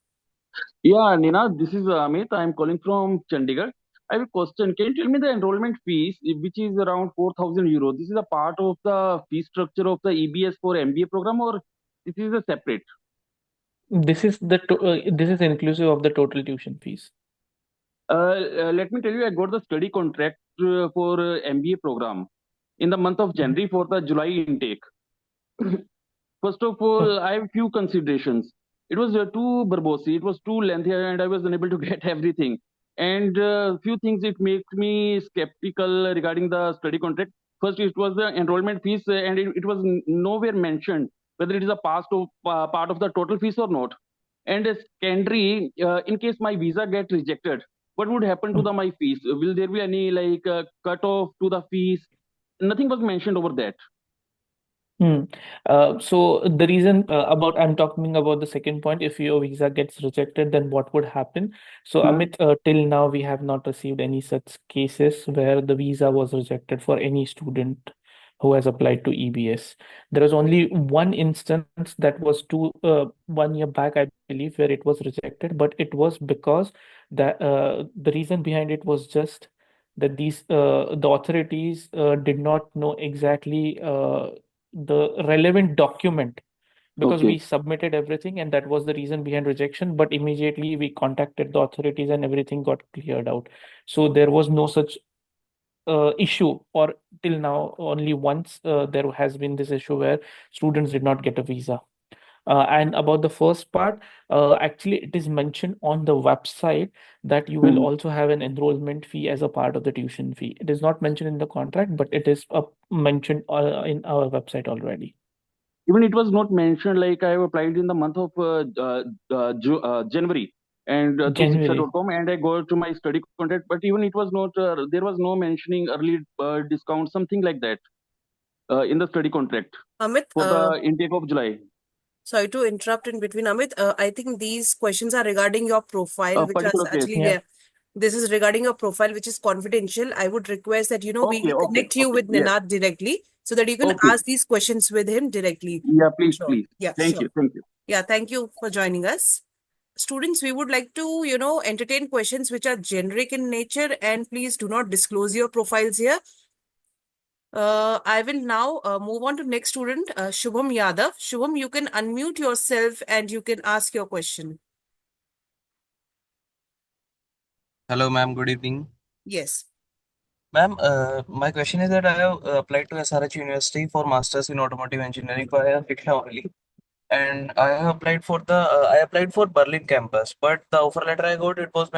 Speaker 6: Yeah, Nina, this is Amit. I'm calling from Chandigarh. I have a question. Can you tell me the enrollment fees, which is around 4,000 euro? This is a part of the fee structure of the EBS for MBA program, or this is a separate?
Speaker 4: This is inclusive of the total tuition fees.
Speaker 6: Let me tell you, I got the study contract for MBA program in the month of January for the July intake. First of
Speaker 4: Oh,
Speaker 6: all, I have few considerations. It was too verbose, it was too lengthy, and I was unable to get everything. And few things it made me skeptical regarding the study contract. First, it was the enrollment fees, and it was nowhere mentioned whether it is a part of the total fees or not. And secondary, in case my visa get rejected, what would happen to
Speaker 4: mm.
Speaker 6: my fees? Will there be any like cut off to the fees? Nothing was mentioned over that.
Speaker 4: Hmm. So the reason I'm talking about the second point, if your visa gets rejected, then what would happen? So
Speaker 6: Hmm.
Speaker 4: Amit, till now we have not received any such cases where the visa was rejected for any student who has applied to EBS. There was only one instance that was 1 year back, I believe, where it was rejected, but it was because the reason behind it was just that the authorities did not know exactly the relevant document because
Speaker 6: Okay.
Speaker 4: we submitted everything and that was the reason behind rejection, but immediately we contacted the authorities and everything got cleared out. So there was no such issue, or till now only once there has been this issue where students did not get a visa. And about the first part, actually, it is mentioned on the website that you will
Speaker 6: Mhm.
Speaker 4: also have an enrollment fee as a part of the tuition fee. It is not mentioned in the contract, but it is mentioned in our website already.
Speaker 6: Even it was not mentioned, like I have applied in the month of January and through
Speaker 4: January.
Speaker 6: Siksha.com, and I go to my study contract, but even it was not, there was no mentioning early discount, something like that in the study contract
Speaker 1: Amit,
Speaker 6: for the intake of July.
Speaker 1: sorry to interrupt in between, Amit. I think these questions are regarding your profile,
Speaker 6: A
Speaker 1: which is
Speaker 6: particular case.
Speaker 1: actually
Speaker 4: Yeah.
Speaker 1: there. This is regarding your profile, which is confidential. I would request that,
Speaker 6: Okay,
Speaker 1: we
Speaker 6: okay,
Speaker 1: connect you
Speaker 6: okay.
Speaker 1: with
Speaker 6: Yes.
Speaker 1: Ninad directly so that you can
Speaker 6: Okay.
Speaker 1: ask these questions with him directly.
Speaker 6: Yeah, please,
Speaker 1: Sure.
Speaker 6: please.
Speaker 1: Yeah,
Speaker 6: Thank
Speaker 1: sure.
Speaker 6: you. Thank you.
Speaker 1: Yeah, thank you for joining us. Students, we would like to, entertain questions which are generic in nature, and please do not disclose your profiles here. I will now move on to next student, Shubham Yadav. Shubham, you can unmute yourself and you can ask your question.
Speaker 7: Hello, ma'am. Good evening.
Speaker 1: Yes.
Speaker 7: Ma'am, my question is that I have applied to SRH University for Masters in Automotive Engineering via FICTA only. and I applied for Berlin campus, but the offer letter I got, it was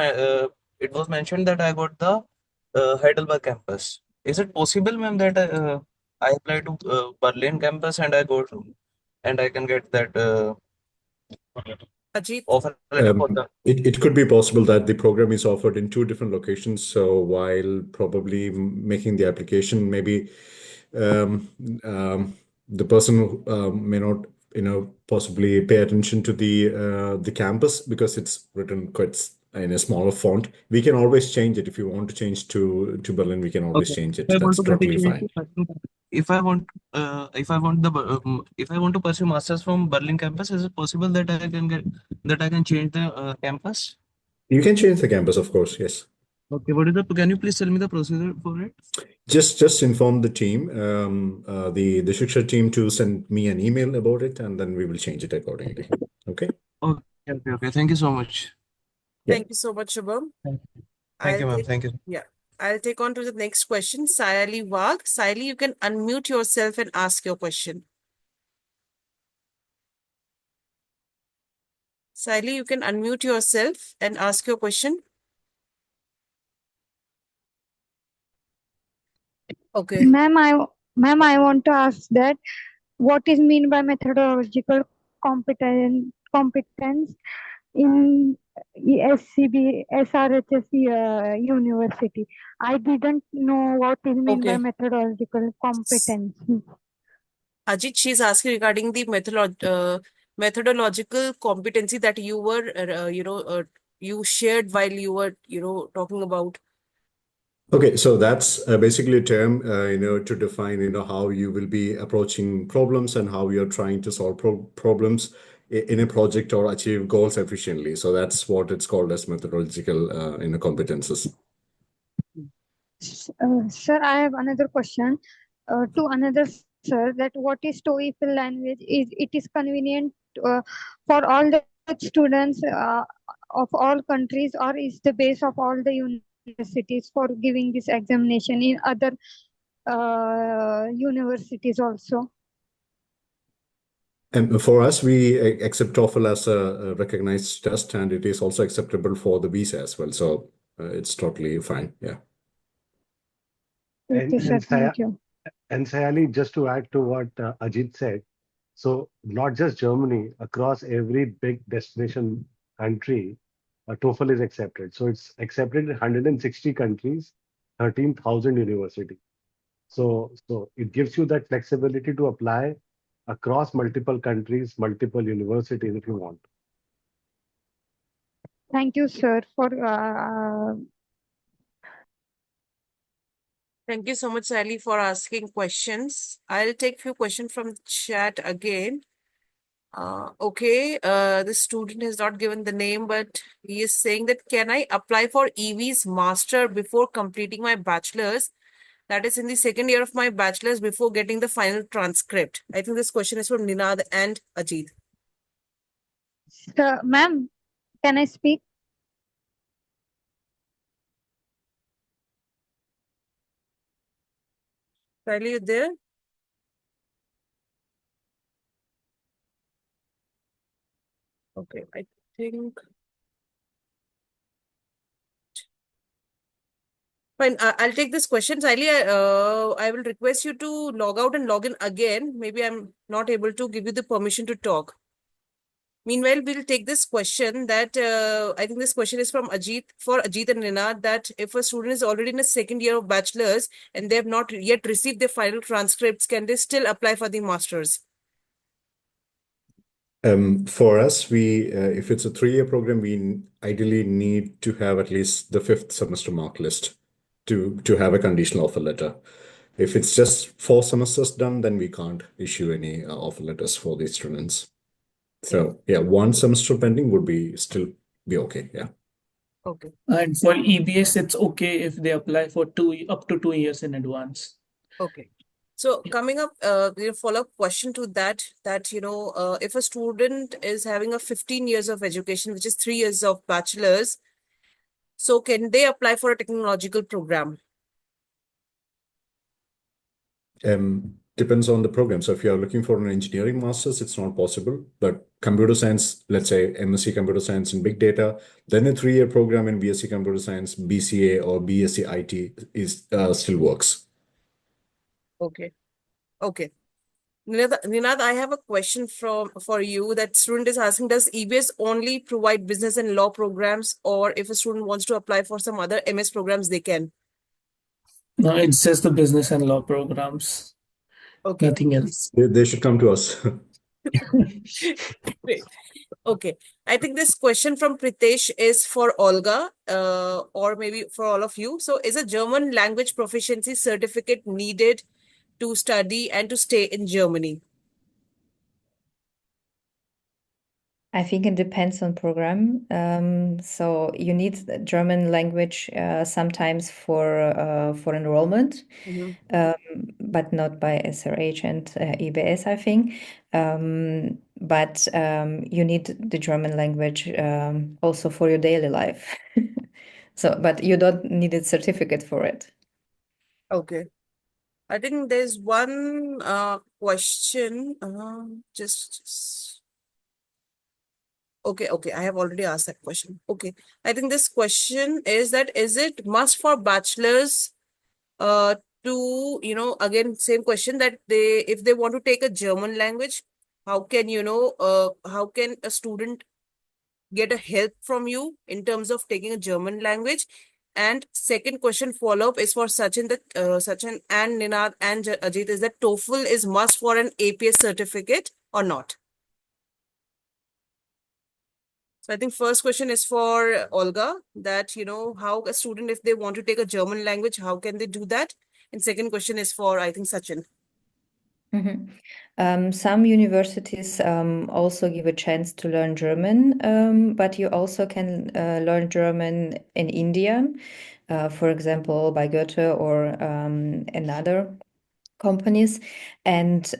Speaker 7: mentioned that I got the Heidelberg campus. Is it possible, ma'am, that I apply to Berlin campus and I can get that
Speaker 1: Ajit,
Speaker 7: offer letter for the.
Speaker 3: It could be possible that the program is offered in two different locations. So while probably making the application, maybe um, the person may not, possibly pay attention to the campus because it's written quite in a smaller font. We can always change it if you want to change to Berlin. We can always
Speaker 7: Okay.
Speaker 3: change
Speaker 7: If
Speaker 3: it.
Speaker 7: I want
Speaker 3: That's
Speaker 7: to get it
Speaker 3: totally
Speaker 7: changed
Speaker 3: fine.
Speaker 7: to Berlin, if I want to pursue masters from Berlin campus, is it possible that I can change the campus?
Speaker 3: You can change the campus, of course. Yes.
Speaker 7: Okay, can you please tell me the procedure for it?
Speaker 3: Just inform the team, the Shiksha team, to send me an email about it, and then we will change it accordingly. Okay.
Speaker 7: Okay. Thank you so much.
Speaker 3: Yeah.
Speaker 1: thank you so much, Shubham.
Speaker 7: Thank you,
Speaker 1: I'll
Speaker 7: ma'am.
Speaker 1: take,
Speaker 7: Thank you.
Speaker 1: yeah, I'll take on to the next question. Sayali Wag. Sayali, you can unmute yourself and ask your question. Sayali, you can unmute yourself and ask your question. Okay.
Speaker 8: Ma'am, I want to ask that what is mean by methodological competence in SCB SRHS university? I didn't know what is mean by
Speaker 1: Okay.
Speaker 8: methodological competence.
Speaker 1: Ajit, she's asking regarding the methodological competency that you were, you shared while you were, talking about.
Speaker 3: Okay, so that's basically a term, to define, how you will be approaching problems and how you're trying to solve problems in a project or achieve goals efficiently. So that's what it's called as methodological, competences.
Speaker 8: Sir, I have another question to another sir, that what is TOEFL language? Is it is convenient for all the students of all countries, or is the base of all the universities for giving this examination in other universities also?
Speaker 3: And for us, we accept TOEFL as a recognized test, and it is also acceptable for the visa as well. So it's totally fine. Yeah.
Speaker 8: Okay, sir. Thank you.
Speaker 2: And Sayali, just to add to what Ajit said, so not just Germany, across every big destination country, TOEFL is accepted. So it's accepted in 160 countries, 13,000 universities. So it gives you that flexibility to apply across multiple countries, multiple universities if you want.
Speaker 8: Thank you, sir, for
Speaker 1: Thank you so much, Sally, for asking questions. I'll take few questions from chat again. Okay, the student has not given the name, but he is saying that, can I apply for EV's master before completing my bachelor's? That is in the second year of my bachelor's before getting the final transcript. I think this question is from Ninad and Ajit.
Speaker 8: sir, ma'am. Can I speak?
Speaker 1: Sally, you there? Okay, I think. Fine, I'll take this question. Sally, I will request you to log out and log in again. Maybe I'm not able to give you the permission to talk. Meanwhile, we'll take this question that I think this question is from Ajit, for Ajit and Ninad, that if a student is already in a second year of bachelor's and they have not yet received their final transcripts, can they still apply for the master's?
Speaker 3: For us, if it's a 3-year program, we ideally need to have at least the 5th semester mark list to have a conditional offer letter. If it's just 4 semesters done, then we can't issue any offer letters for these students. So yeah, 1 semester pending would still be okay. Yeah.
Speaker 1: Okay.
Speaker 4: And for EBS, it's okay if they apply for up to 2 years in advance.
Speaker 1: Okay. So coming up, follow-up question to that, if a student is having a 15 years of education, which is 3 years of bachelor's, so can they apply for a technological program?
Speaker 3: depends on the program. So if you are looking for an engineering master's, it's not possible. But computer science, let's say MSc Computer Science in Big Data, then a 3-year program in BSc Computer Science, BCA or BSc IT is still works.
Speaker 1: Okay. Okay. Ninad, I have a question for you. That student is asking, does EBS only provide business and law programs, or if a student wants to apply for some other MS programs, they can?
Speaker 4: No, it's just the business and law programs,
Speaker 1: Okay.
Speaker 4: nothing else.
Speaker 3: They should come to us.
Speaker 1: Great. Okay. I think this question from Pritesh is for Olga, or maybe for all of you. So, is a German language proficiency certificate needed to study and to stay in Germany?
Speaker 5: I think it depends on program. So you need the German language sometimes for enrollment,
Speaker 1: Mhm.
Speaker 5: but not by SRH and EBS, I think. But you need the German language also for your daily life. So, but you don't need a certificate for it.
Speaker 1: Okay. I think there's one question. Okay. I have already asked that question. Okay. I think this question is that, is it must for bachelors uh to, again, same question, that if they want to take a German language, how can a student get a help from you in terms of taking a German language? And second question follow-up is for Sachin and Ninad and Ajit, is that TOEFL is must for an APS certificate or not? So I think first question is for Olga, that, how a student, if they want to take a German language, how can they do that? And second question is for, I think, Sachin.
Speaker 5: Some universities also give a chance to learn German, but you also can learn German in India, for example, by Goethe or another companies. And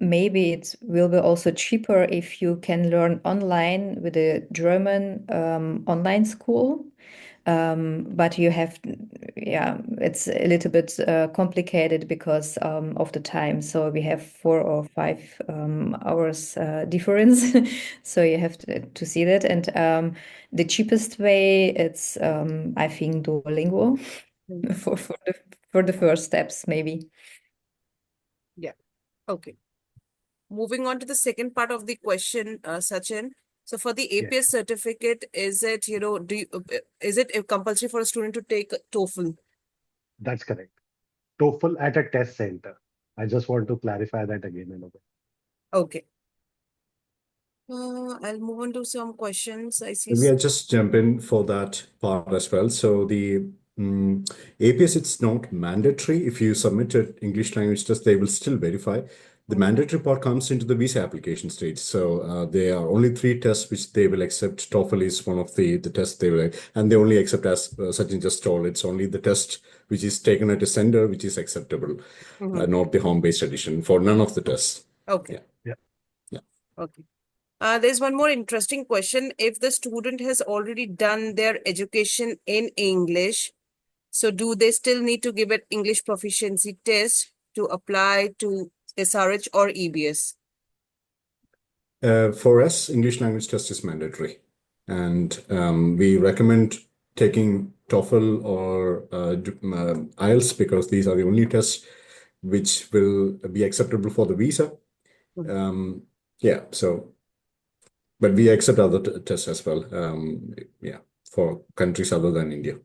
Speaker 5: maybe it will be also cheaper if you can learn online with a German online school. But you have, it's a little bit complicated because of the time. So we have 4 or 5 hours difference. So you have to see that. And the cheapest way, it's I think Duolingo for the first steps, maybe.
Speaker 1: Yeah. Okay. Moving on to the second part of the question, Sachin. So for the
Speaker 2: Yes,
Speaker 1: APS certificate, is it, is it compulsory for a student to take TOEFL?
Speaker 2: that's correct. TOEFL at a test center. I just want to clarify that again and again.
Speaker 1: Okay. I'll move on to some questions. I see.
Speaker 3: Maybe I just jump in for that part as well. So the APS, it's not mandatory. If you submit an English language test, they will still verify. The mandatory part comes into the visa application stage. So there are only 3 tests which they will accept. TOEFL is one of the tests they will, and they only accept, as Sachin just told, it's only the test which is taken at a center which is acceptable, not the home-based edition for none of the tests.
Speaker 1: Okay.
Speaker 2: Yeah.
Speaker 3: Yeah.
Speaker 1: Okay. There's one more interesting question. If the student has already done their education in English, so do they still need to give an English proficiency test to apply to SRH or EBS?
Speaker 3: For us, English language test is mandatory, and we recommend taking TOEFL or IELTS because these are the only tests which will be acceptable for the visa. Yeah, so, but we accept other tests as well. Yeah, for countries other than India.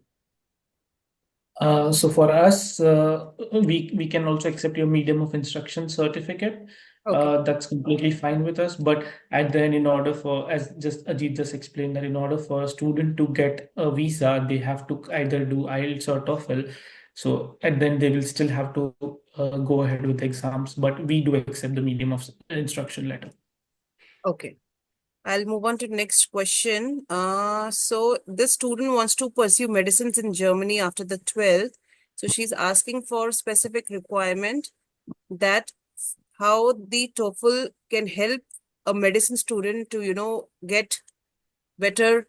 Speaker 4: So for us, we can also accept your medium of instruction certificate.
Speaker 1: Okay.
Speaker 4: That's completely fine with us. But at the end, in order for, as just Ajit just explained, that in order for a student to get a visa, they have to either do IELTS or TOEFL. So and then they will still have to go ahead with the exams. But we do accept the medium of instruction letter.
Speaker 1: Okay. I'll move on to the next question. So this student wants to pursue medicines in Germany after the 12th. So she's asking for specific requirement that how the TOEFL can help a medicine student to, get better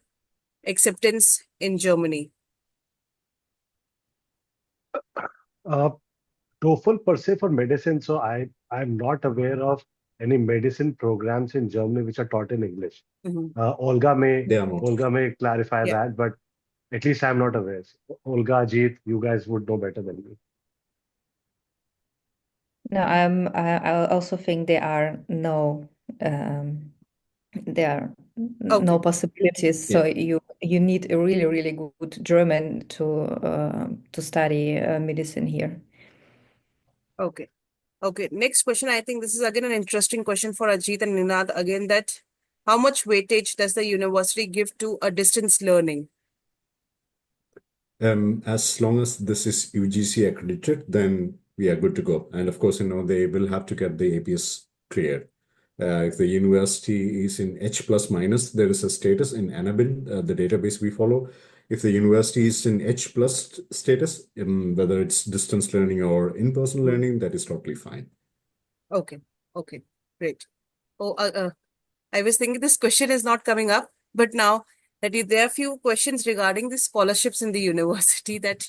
Speaker 1: acceptance in Germany.
Speaker 2: Uh, TOEFL per se for medicine, so I'm not aware of any medicine programs in Germany which are taught in English.
Speaker 1: Mhm.
Speaker 3: They are not.
Speaker 2: Olga may clarify
Speaker 1: Yeah.
Speaker 2: that, but at least I'm not aware. So, Olga, Ajit, you guys would know better than me.
Speaker 5: No, I also think there are
Speaker 1: Okay.
Speaker 5: no possibilities. So you need a really, really good German to study medicine here.
Speaker 1: Okay. Okay. Next question. I think this is again an interesting question for Ajit and Ninad. Again, that how much weightage does the university give to a distance learning?
Speaker 3: As long as this is UGC accredited, then we are good to go. And of course, they will have to get the APS cleared. If the university is in H plus minus, there is a status in ANABIN, the database we follow. If the university is in H plus status, whether it's distance learning or in-person learning, that is totally fine.
Speaker 1: Okay. Okay. Great. Oh, I was thinking this question is not coming up, but now that there are a few questions regarding the scholarships in the university that,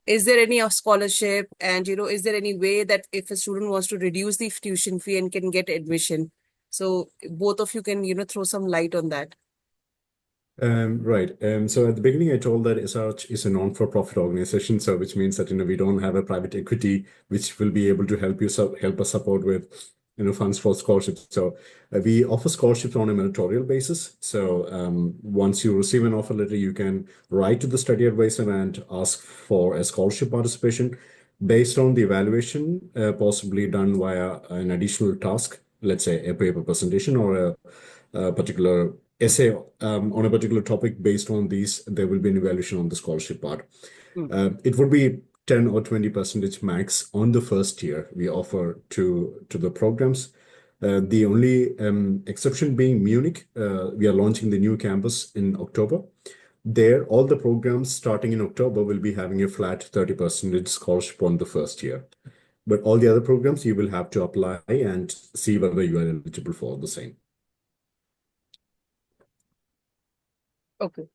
Speaker 1: is there any scholarship and, is there any way that if a student wants to reduce the tuition fee and can get admission? So both of you can, throw some light on that.
Speaker 3: Right. So at the beginning, I told that SRH is a non-for-profit organization, so which means that we don't have a private equity which will be able to help us support with funds for scholarships. So we offer scholarships on a meritorial basis. So once you receive an offer letter, you can write to the study advisor and ask for a scholarship participation based on the evaluation, possibly done via an additional task, let's say a paper presentation or a particular essay on a particular topic. Based on these, there will be an evaluation on the scholarship part. It would be 10 or 20% max on the first year we offer to the programs. The only exception being Munich. We are launching the new campus in October. There, all the programs starting in October will be having a flat 30% scholarship on the first year. But all the other programs, you will have to apply and see whether you are eligible for the same.
Speaker 1: Okay.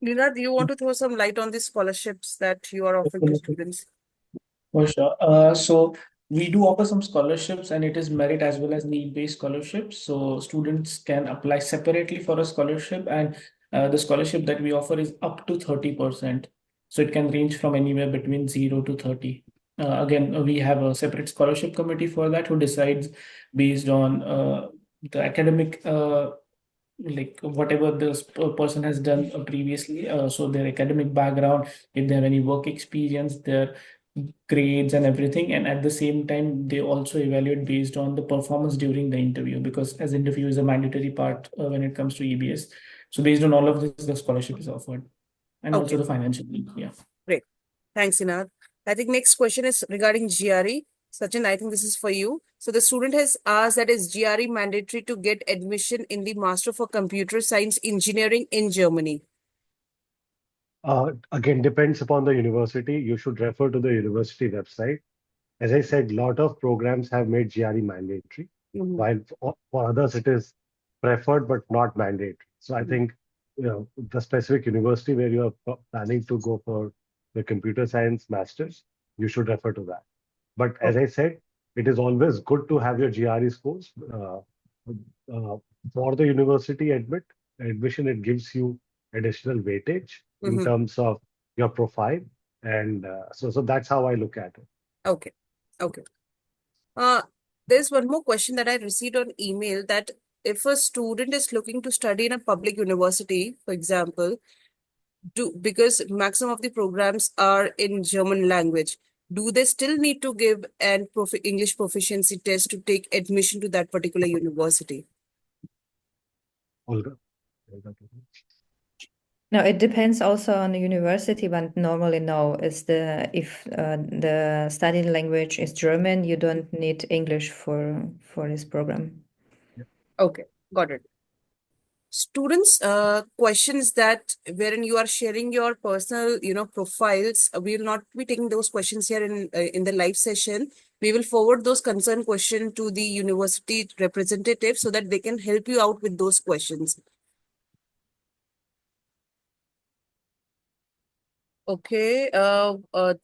Speaker 1: Lina, do you want to throw some light on the scholarships that you are offering to students?
Speaker 4: For sure. So we do offer some scholarships, and it is merit as well as need-based scholarships. So students can apply separately for a scholarship, and the scholarship that we offer is up to 30%. So it can range from anywhere between 0 to 30. Again, we have a separate scholarship committee for that who decides based on the academic like whatever this person has done previously, so their academic background, if they have any work experience, their grades and everything, and at the same time they also evaluate based on the performance during the interview, because as interview is a mandatory part when it comes to EBS. So based on all of this, the scholarship is offered, and also
Speaker 1: Okay.
Speaker 4: the financial need. Yeah.
Speaker 1: Great. Thanks, Inad. I think next question is regarding GRE. Sachin, I think this is for you. So the student has asked that is GRE mandatory to get admission in the Master for Computer Science Engineering in Germany?
Speaker 2: Again, depends upon the university. You should refer to the university website. As I said, a lot of programs have made GRE mandatory, while for others it is preferred but not mandatory. So I think the specific university where you are planning to go for the computer science masters, you should refer to that. But as I said, it is always good to have your GRE scores. For the university admission, it gives you additional weightage in terms of your profile. And so that's how I look at it.
Speaker 1: Okay. Okay. There's one more question that I received on email that if a student is looking to study in a public university, for example, because maximum of the programs are in German language, do they still need to give an English proficiency test to take admission to that particular university?
Speaker 2: Olga.
Speaker 5: No, it depends also on the university, but normally no. If the studying language is German, you don't need English for this program.
Speaker 1: Okay, got it. Students, questions that wherein you are sharing your personal, profiles. We will not be taking those questions here in the live session. We will forward those concerned questions to the university representative so that they can help you out with those questions. Okay. I'll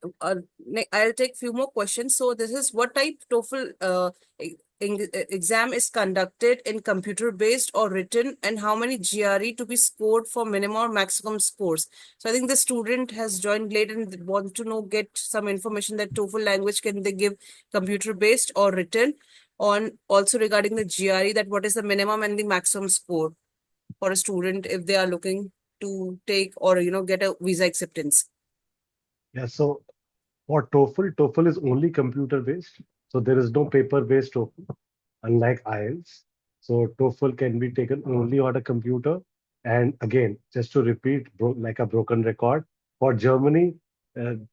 Speaker 1: take few more questions. So this is what type TOEFL exam is conducted in computer-based or written, and how many GRE to be scored for minimum or maximum scores. So I think the student has joined late and want to know, get some information that TOEFL language can they give computer-based or written, on also regarding the GRE, that what is the minimum and the maximum score for a student if they are looking to take or get a visa acceptance.
Speaker 2: Yeah, so for TOEFL is only computer based. So there is no paper based TOEFL, unlike IELTS. So TOEFL can be taken only on a computer. And again, just to repeat, like a broken record, for Germany,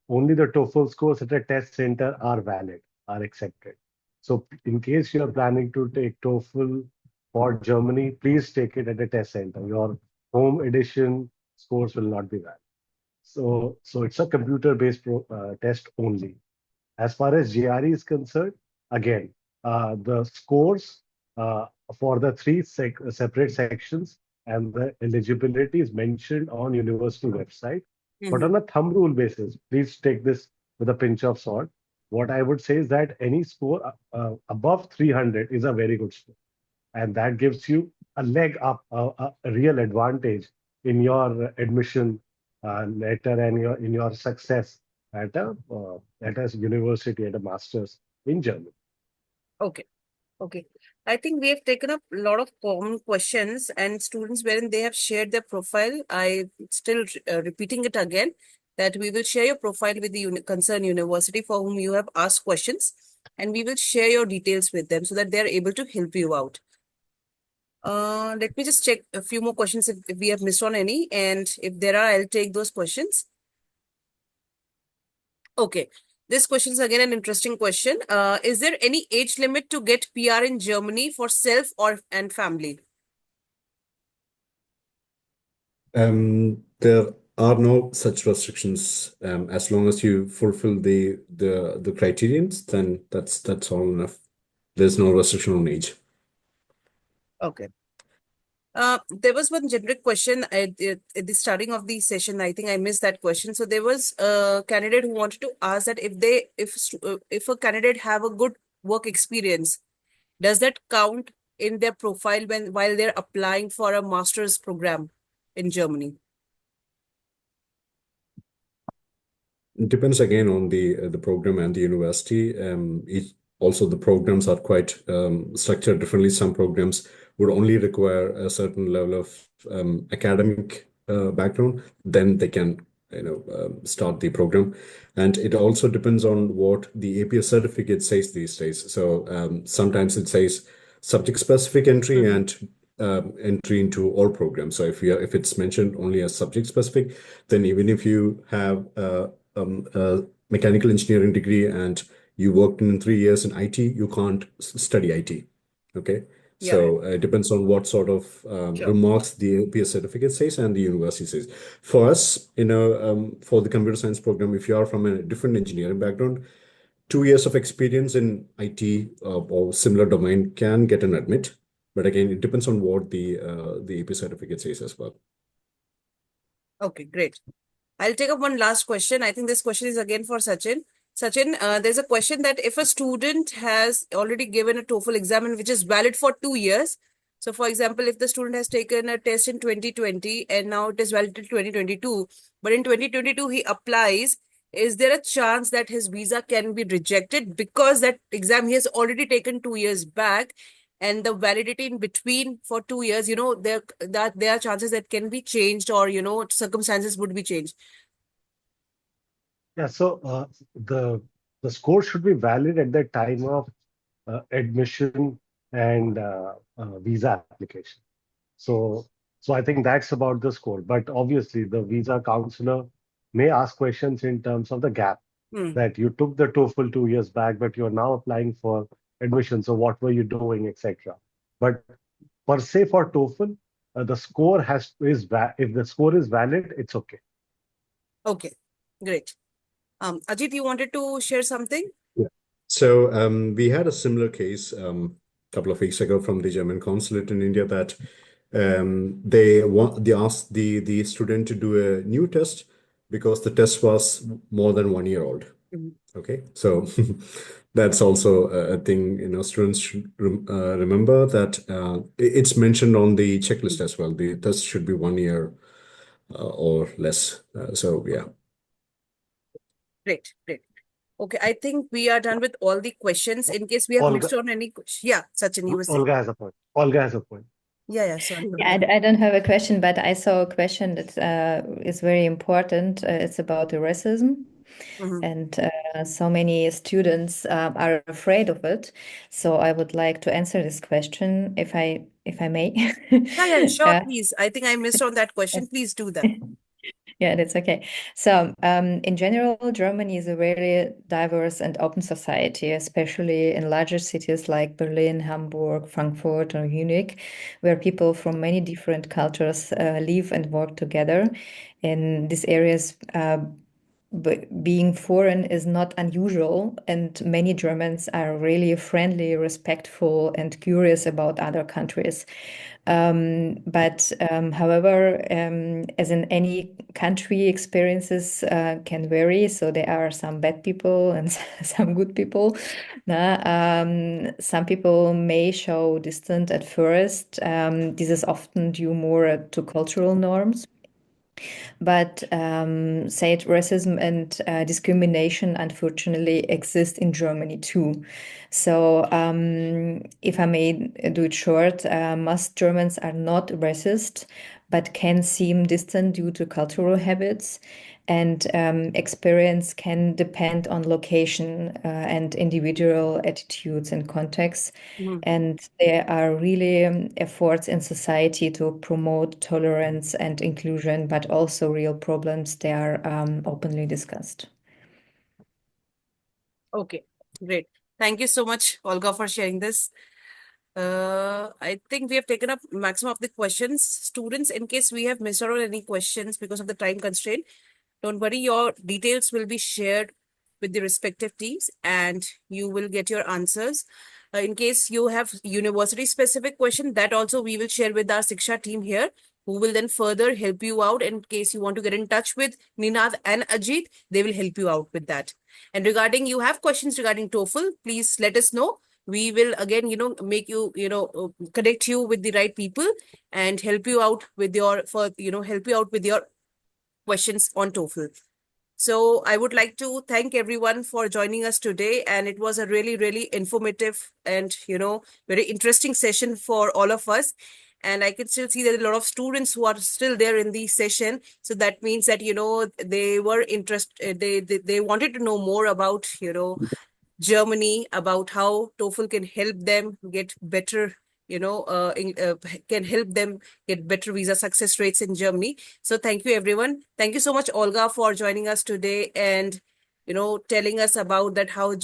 Speaker 2: only the TOEFL scores at a test center are valid, are accepted. So in case you are planning to take TOEFL for Germany, please take it at a test center. Your home edition scores will not be valid. So it's a computer-based test only. As far as GRE is concerned, again, the scores uh, for the three separate sections and the eligibility is mentioned on university website. But
Speaker 1: Mm-hmm.
Speaker 2: on a thumb rule basis, please take this with a pinch of salt. What I would say is that any score above 300 is a very good score, and that gives you a leg up, a real advantage in your admission letter and in your success at a university, at a master's in Germany.
Speaker 1: Okay. Okay. I think we have taken up a lot of common questions and students wherein they have shared their profile. I still repeating it again, that we will share your profile with the concerned university for whom you have asked questions, and we will share your details with them so that they are able to help you out. Let me just check a few more questions if we have missed on any, and if there are, I'll take those questions. Okay. This question is again an interesting question. Is there any age limit to get PR in Germany for self or and family?
Speaker 3: There are no such restrictions. As long as you fulfill the criterions, then that's all enough. There's no restriction on age.
Speaker 1: Okay. There was one generic question at the starting of the session. I think I missed that question. So there was a candidate who wanted to ask that if a candidate have a good work experience, does that count in their profile while they're applying for a master's program in Germany?
Speaker 3: It depends again on the program and the university. Also, the programs are quite structured differently. Some programs would only require a certain level of academic background, then they can start the program. And it also depends on what the APS certificate says these days. So sometimes it says subject specific entry
Speaker 1: Mm-hmm.
Speaker 3: and entry into all programs. So if it's mentioned only as subject specific, then even if you have a mechanical engineering degree and you worked in 3 years in IT, you can't study IT. Okay.
Speaker 1: Yeah,
Speaker 3: So it depends on what sort of
Speaker 1: sure.
Speaker 3: remarks the APS certificate says and the university says. For us, for the computer science program, if you are from a different engineering background, 2 years of experience in IT or similar domain can get an admit. But again, it depends on what the APS certificate says as well.
Speaker 1: Okay, great. I'll take up one last question. I think this question is again for Sachin. Sachin, there's a question that if a student has already given a TOEFL exam and which is valid for 2 years, so for example, if the student has taken a test in 2020 and now it is valid till 2022, but in 2022 he applies, is there a chance that his visa can be rejected because that exam he has already taken 2 years back, and the validity in between for 2 years, there are chances that can be changed, or circumstances would be changed.
Speaker 2: Yeah, so the score should be valid at the time of admission and visa application. So so I think that's about the score. But obviously, the visa counselor may ask questions in terms of the gap,
Speaker 1: Hmm.
Speaker 2: that you took the TOEFL 2 years back, but you're now applying for admission. So what were you doing, etc. But per se for TOEFL, the score if the score is valid, it's okay.
Speaker 1: Okay, great. Ajit, you wanted to share something?
Speaker 3: Yeah. So we had a similar case a couple of weeks ago from the German consulate in India that they asked the student to do a new test because the test was more than 1 year old.
Speaker 1: Mhm.
Speaker 3: Okay, so that's also a thing, students should remember that it's mentioned on the checklist as well. The test should be 1 year or less. So yeah.
Speaker 1: Great, great. Okay, I think we are done with all the questions. In case we have
Speaker 2: Olga,
Speaker 1: missed on any question. Yeah, Sachin, you were saying?
Speaker 2: Olga has a point. Olga has a point.
Speaker 1: Yeah, sorry.
Speaker 5: Yeah, I don't have a question, but I saw a question that is very important. It's about the racism.
Speaker 1: Mhm.
Speaker 5: And so many students are afraid of it. So I would like to answer this question, if I may.
Speaker 1: Yeah, sure,
Speaker 5: Uh,
Speaker 1: please. I think I missed on that question. Please do that.
Speaker 5: Yeah, that's okay. So, in general, Germany is a very diverse and open society, especially in larger cities like Berlin, Hamburg, Frankfurt, or Munich, where people from many different cultures live and work together. In these areas, being foreign is not unusual, and many Germans are really friendly, respectful, and curious about other countries. However, as in any country, experiences can vary. So there are some bad people and some good people. Some people may show distant at first. This is often due more to cultural norms. But said racism and discrimination unfortunately exist in Germany too. So if I may do it short, most Germans are not racist, but can seem distant due to cultural habits. And experience can depend on location and individual attitudes and contexts.
Speaker 1: Mhm.
Speaker 5: And there are really efforts in society to promote tolerance and inclusion, but also real problems they are openly discussed.
Speaker 1: Okay, great. Thank you so much, Olga, for sharing this. I think we have taken up maximum of the questions. Students, in case we have missed out on any questions because of the time constraint, don't worry, your details will be shared with the respective teams and you will get your answers. In case you have university specific question, that also we will share with our Siksha team here, who will then further help you out. In case you want to get in touch with Ninad and Ajit, they will help you out with that. And regarding you have questions regarding TOEFL, please let us know. We will again, make you, connect you with the right people and help you out with your questions on TOEFL. So I would like to thank everyone for joining us today. And it was a really, really informative and, very interesting session for all of us. And I can still see that a lot of students who are still there in the session. So that means that, they were interested, they wanted to know more about, Germany, about how TOEFL can help them get better, can help them get better visa success rates in Germany. So thank you, everyone. Thank you so much, Olga, for joining us today and, telling us about that, how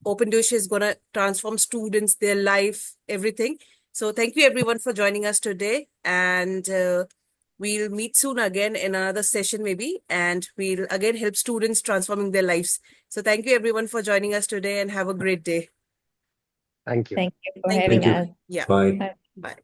Speaker 1: Open Tuition is going to transform students, their life, everything. So thank you, everyone, for joining us today. And we'll meet soon again in another session, maybe, and we'll again help students transforming their lives. So thank you, everyone, for joining us today and have a great day.
Speaker 2: Thank you.
Speaker 5: Thank you for
Speaker 1: Thank
Speaker 5: having
Speaker 1: you.
Speaker 3: Thank you.
Speaker 5: us.
Speaker 1: Yeah.
Speaker 3: Bye.
Speaker 5: Bye.
Speaker 1: Bye.